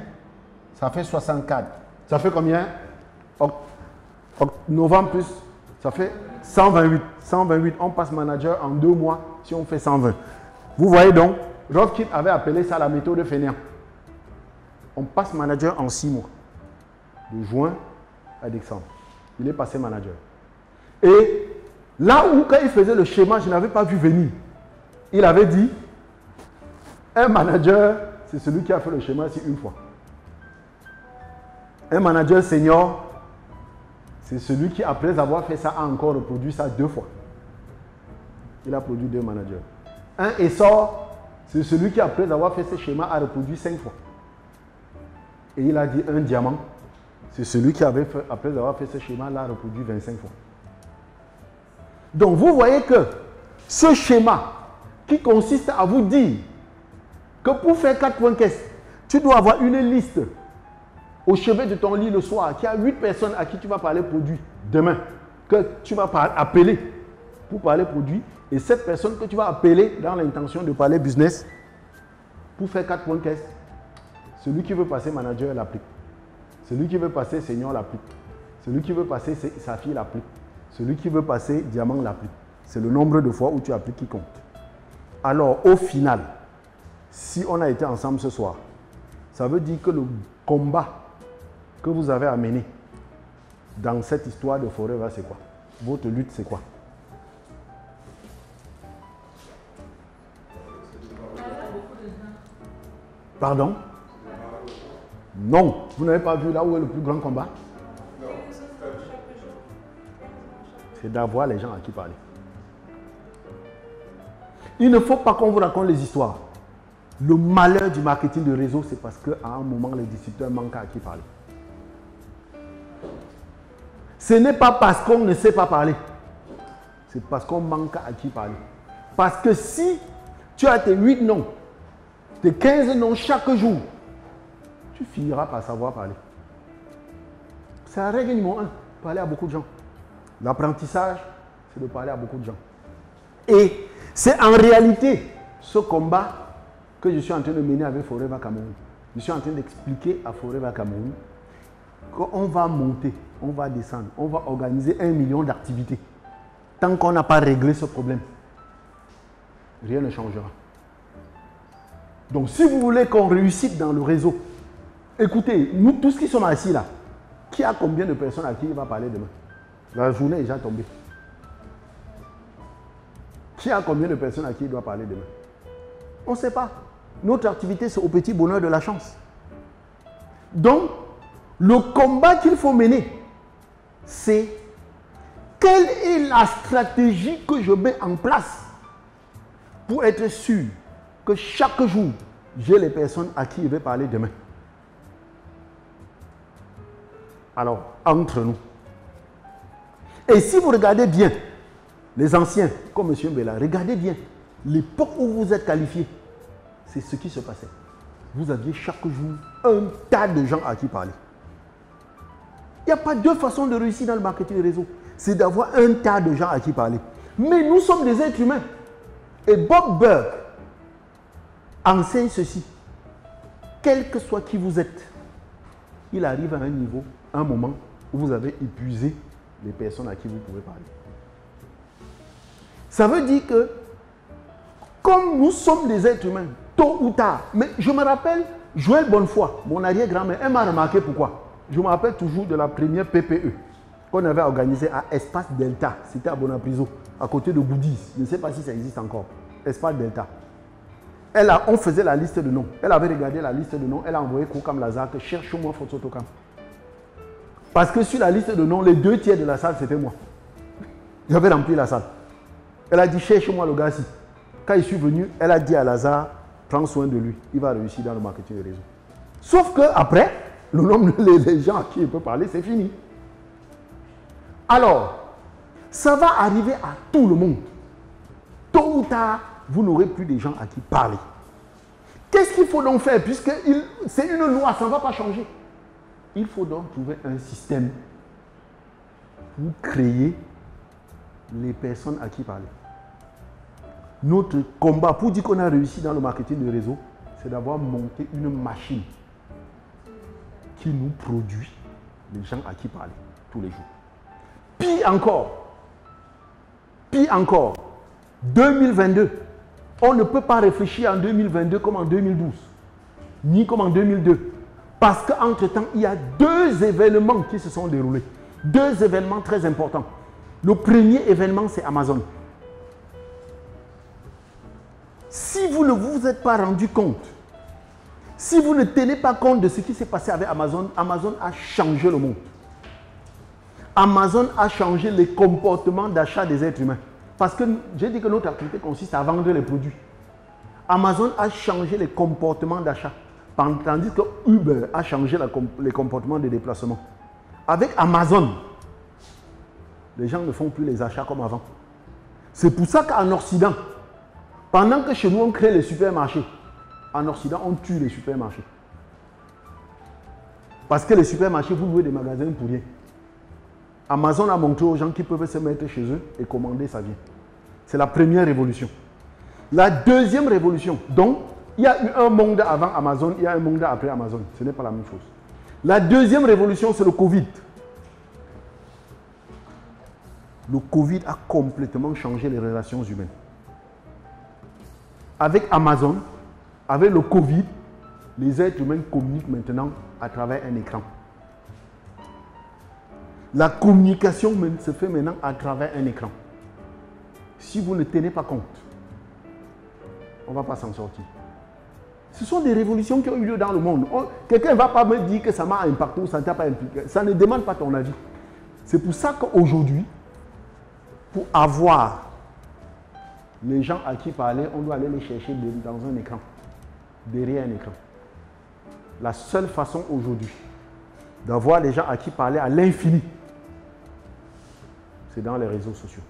ça fait 64. Ça fait combien? Novembre plus, ça fait 128. 128, on passe manager en 2 mois si on fait 120. Vous voyez donc, Rothkild avait appelé ça la méthode fainéant. On passe manager en 6 mois. De juin à décembre. Il est passé manager. Et là où, quand il faisait le schéma, je n'avais pas vu venir. Il avait dit, un manager, c'est celui qui a fait le schéma ici une fois. Un manager senior, c'est celui qui, après avoir fait ça, a encore reproduit ça 2 fois. Il a produit 2 managers. Un essor, c'est celui qui, après avoir fait ce schéma, a reproduit 5 fois. Et il a dit un diamant, c'est celui qui, avait fait, après avoir fait ce schéma, l'a reproduit 25 fois. Donc, vous voyez que ce schéma qui consiste à vous dire que pour faire 4 points caisse, tu dois avoir une liste au chevet de ton lit le soir, qui a 8 personnes à qui tu vas parler produit demain, que tu vas appeler pour parler produit, et 7 personnes que tu vas appeler dans l'intention de parler business pour faire 4 points caisse. Celui qui veut passer manager l'applique. Celui qui veut passer senior l'applique. Celui qui veut passer sa fille l'applique. Celui qui veut passer diamant l'applique. C'est le nombre de fois où tu appliques qui compte. Alors, au final, si on a été ensemble ce soir, ça veut dire que le combat que vous avez à mener dans cette histoire de Forever, c'est quoi? Votre lutte, c'est quoi? Pardon? Non. Vous n'avez pas vu là où est le plus grand combat? C'est d'avoir les gens à qui parler. Il ne faut pas qu'on vous raconte les histoires. Le malheur du marketing de réseau, c'est parce qu'à un moment, les distributeurs manquent à qui parler. Ce n'est pas parce qu'on ne sait pas parler. C'est parce qu'on manque à qui parler. Parce que si tu as tes 8 noms, tes 15 noms chaque jour, tu finiras par savoir parler. C'est la règle numéro 1, parler à beaucoup de gens. L'apprentissage, c'est de parler à beaucoup de gens. Et c'est en réalité ce combat que je suis en train de mener avec Forever Cameroun. Je suis en train d'expliquer à Forever Cameroun qu'on va monter, on va descendre, on va organiser 1 million d'activités. Tant qu'on n'a pas réglé ce problème, rien ne changera. Donc si vous voulez qu'on réussisse dans le réseau, écoutez, nous tous qui sommes assis là, qui a combien de personnes à qui il va parler demain? La journée est déjà tombée. Qui a combien de personnes à qui il doit parler demain? On ne sait pas. Notre activité, c'est au petit bonheur de la chance. Donc, le combat qu'il faut mener, c'est quelle est la stratégie que je mets en place pour être sûr que chaque jour, j'ai les personnes à qui je vais parler demain. Alors, entre nous. Et si vous regardez bien, les anciens, comme M. Mbela, regardez bien, l'époque où vous êtes qualifiés, c'est ce qui se passait. Vous aviez chaque jour un tas de gens à qui parler. Il n'y a pas deux façons de réussir dans le marketing réseau. C'est d'avoir un tas de gens à qui parler. Mais nous sommes des êtres humains. Et Bob Burg enseigne ceci. Quel que soit qui vous êtes, il arrive à un niveau, un moment où vous avez épuisé les personnes à qui vous pouvez parler. Ça veut dire que, comme nous sommes des êtres humains, tôt ou tard, mais je me rappelle, Joël Bonnefoy, mon arrière-grand-mère, elle m'a remarqué pourquoi. Je me rappelle toujours de la première PPE qu'on avait organisée à Espace Delta. C'était à Bonapriso, à côté de Goudis. Je ne sais pas si ça existe encore. Espace Delta. On faisait la liste de noms. Elle avait regardé la liste de noms. Elle a envoyé Koukam Lazare, cherche-moi Phototokam. Parce que sur la liste de noms, les 2 tiers de la salle, c'était moi. J'avais rempli la salle. Elle a dit, cherche-moi le gars-ci. Quand je suis venu, elle a dit à Lazare, prends soin de lui. Il va réussir dans le marketing réseau. Sauf qu'après, le nombre de gens à qui il peut parler, c'est fini. Alors, ça va arriver à tout le monde. Tôt ou tard, vous n'aurez plus de gens à qui parler. Qu'est-ce qu'il faut donc faire? Puisque c'est une loi, ça ne va pas changer. Il faut donc trouver un système pour créer les personnes à qui parler. Notre combat, pour dire qu'on a réussi dans le marketing de réseau, c'est d'avoir monté une machine qui nous produit les gens à qui parler tous les jours. Pire encore, 2022, on ne peut pas réfléchir en 2022 comme en 2012, ni comme en 2002. Parce qu'entre-temps, il y a 2 événements qui se sont déroulés. 2 événements très importants. Le premier événement, c'est Amazon. Si vous ne vous êtes pas rendu compte, si vous ne tenez pas compte de ce qui s'est passé avec Amazon, Amazon a changé le monde. Amazon a changé les comportements d'achat des êtres humains. Parce que j'ai dit que notre activité consiste à vendre les produits. Amazon a changé les comportements d'achat. Tandis que Uber a changé les comportements de déplacement. Avec Amazon, les gens ne font plus les achats comme avant. C'est pour ça qu'en Occident, pendant que chez nous on crée les supermarchés, en Occident on tue les supermarchés. Parce que les supermarchés, vous louez des magasins pour rien. Amazon a montré aux gens qui peuvent se mettre chez eux et commander, ça vient. C'est la première révolution. La deuxième révolution, donc, il y a eu un monde avant Amazon, il y a un monde après Amazon. Ce n'est pas la même chose. La deuxième révolution, c'est le Covid. Le Covid a complètement changé les relations humaines. Avec Amazon, avec le Covid, les êtres humains communiquent maintenant à travers un écran. La communication se fait maintenant à travers un écran. Si vous ne tenez pas compte, on ne va pas s'en sortir. Ce sont des révolutions qui ont eu lieu dans le monde. Quelqu'un ne va pas me dire que ça m'a impacté ou ça ne t'a pas impliqué. Ça ne demande pas ton avis. C'est pour ça qu'aujourd'hui, pour avoir les gens à qui parler, on doit aller les chercher dans un écran, derrière un écran. La seule façon aujourd'hui d'avoir les gens à qui parler à l'infini, c'est dans les réseaux sociaux.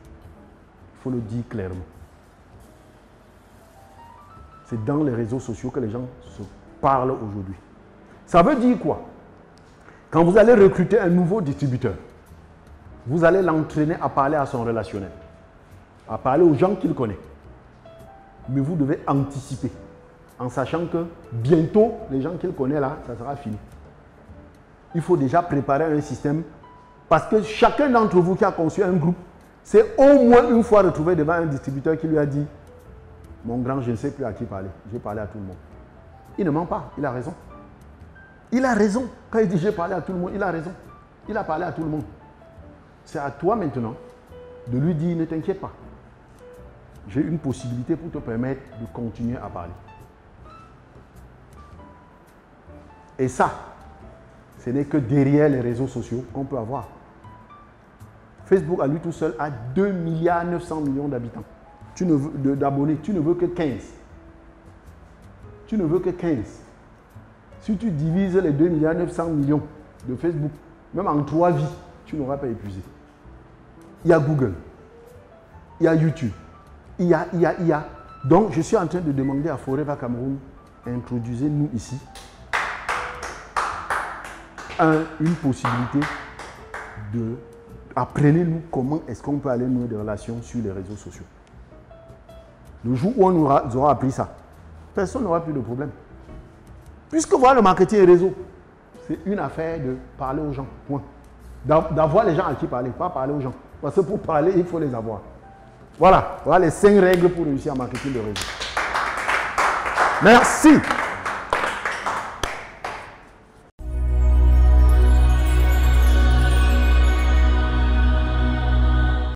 Il faut le dire clairement. C'est dans les réseaux sociaux que les gens se parlent aujourd'hui. Ça veut dire quoi? Quand vous allez recruter un nouveau distributeur, vous allez l'entraîner à parler à son relationnel, à parler aux gens qu'il connaît. Mais vous devez anticiper, en sachant que bientôt, les gens qu'il connaît là, ça sera fini. Il faut déjà préparer un système, parce que chacun d'entre vous qui a conçu un groupe, c'est au moins une fois retrouvé devant un distributeur qui lui a dit « Mon grand, je ne sais plus à qui parler, j'ai parlé à tout le monde. » Il ne ment pas, il a raison. Il a raison. Quand il dit « J'ai parlé à tout le monde », il a raison. Il a parlé à tout le monde. C'est à toi maintenant de lui dire « Ne t'inquiète pas. J'ai une possibilité pour te permettre de continuer à parler. » Et ça, ce n'est que derrière les réseaux sociaux qu'on peut avoir. Facebook à lui tout seul a 2,9 milliards d'habitants. D'abonnés, tu ne veux que 15. Tu ne veux que 15. Si tu divises les 2,9 milliards de Facebook, même en 3 vies, tu n'auras pas épuisé. Il y a Google, il y a YouTube, il y a. Donc, je suis en train de demander à Forever Cameroun, introduisez-nous ici une possibilité de... Apprenez-nous comment est-ce qu'on peut aller nouer des relations sur les réseaux sociaux. Le jour où on aura appris ça, personne n'aura plus de problème. Puisque voilà le marketing et réseau, c'est une affaire de parler aux gens, point. D'avoir les gens à qui parler, pas parler aux gens. Parce que pour parler, il faut les avoir. Voilà les 5 règles pour réussir en marketing de réseau. Merci.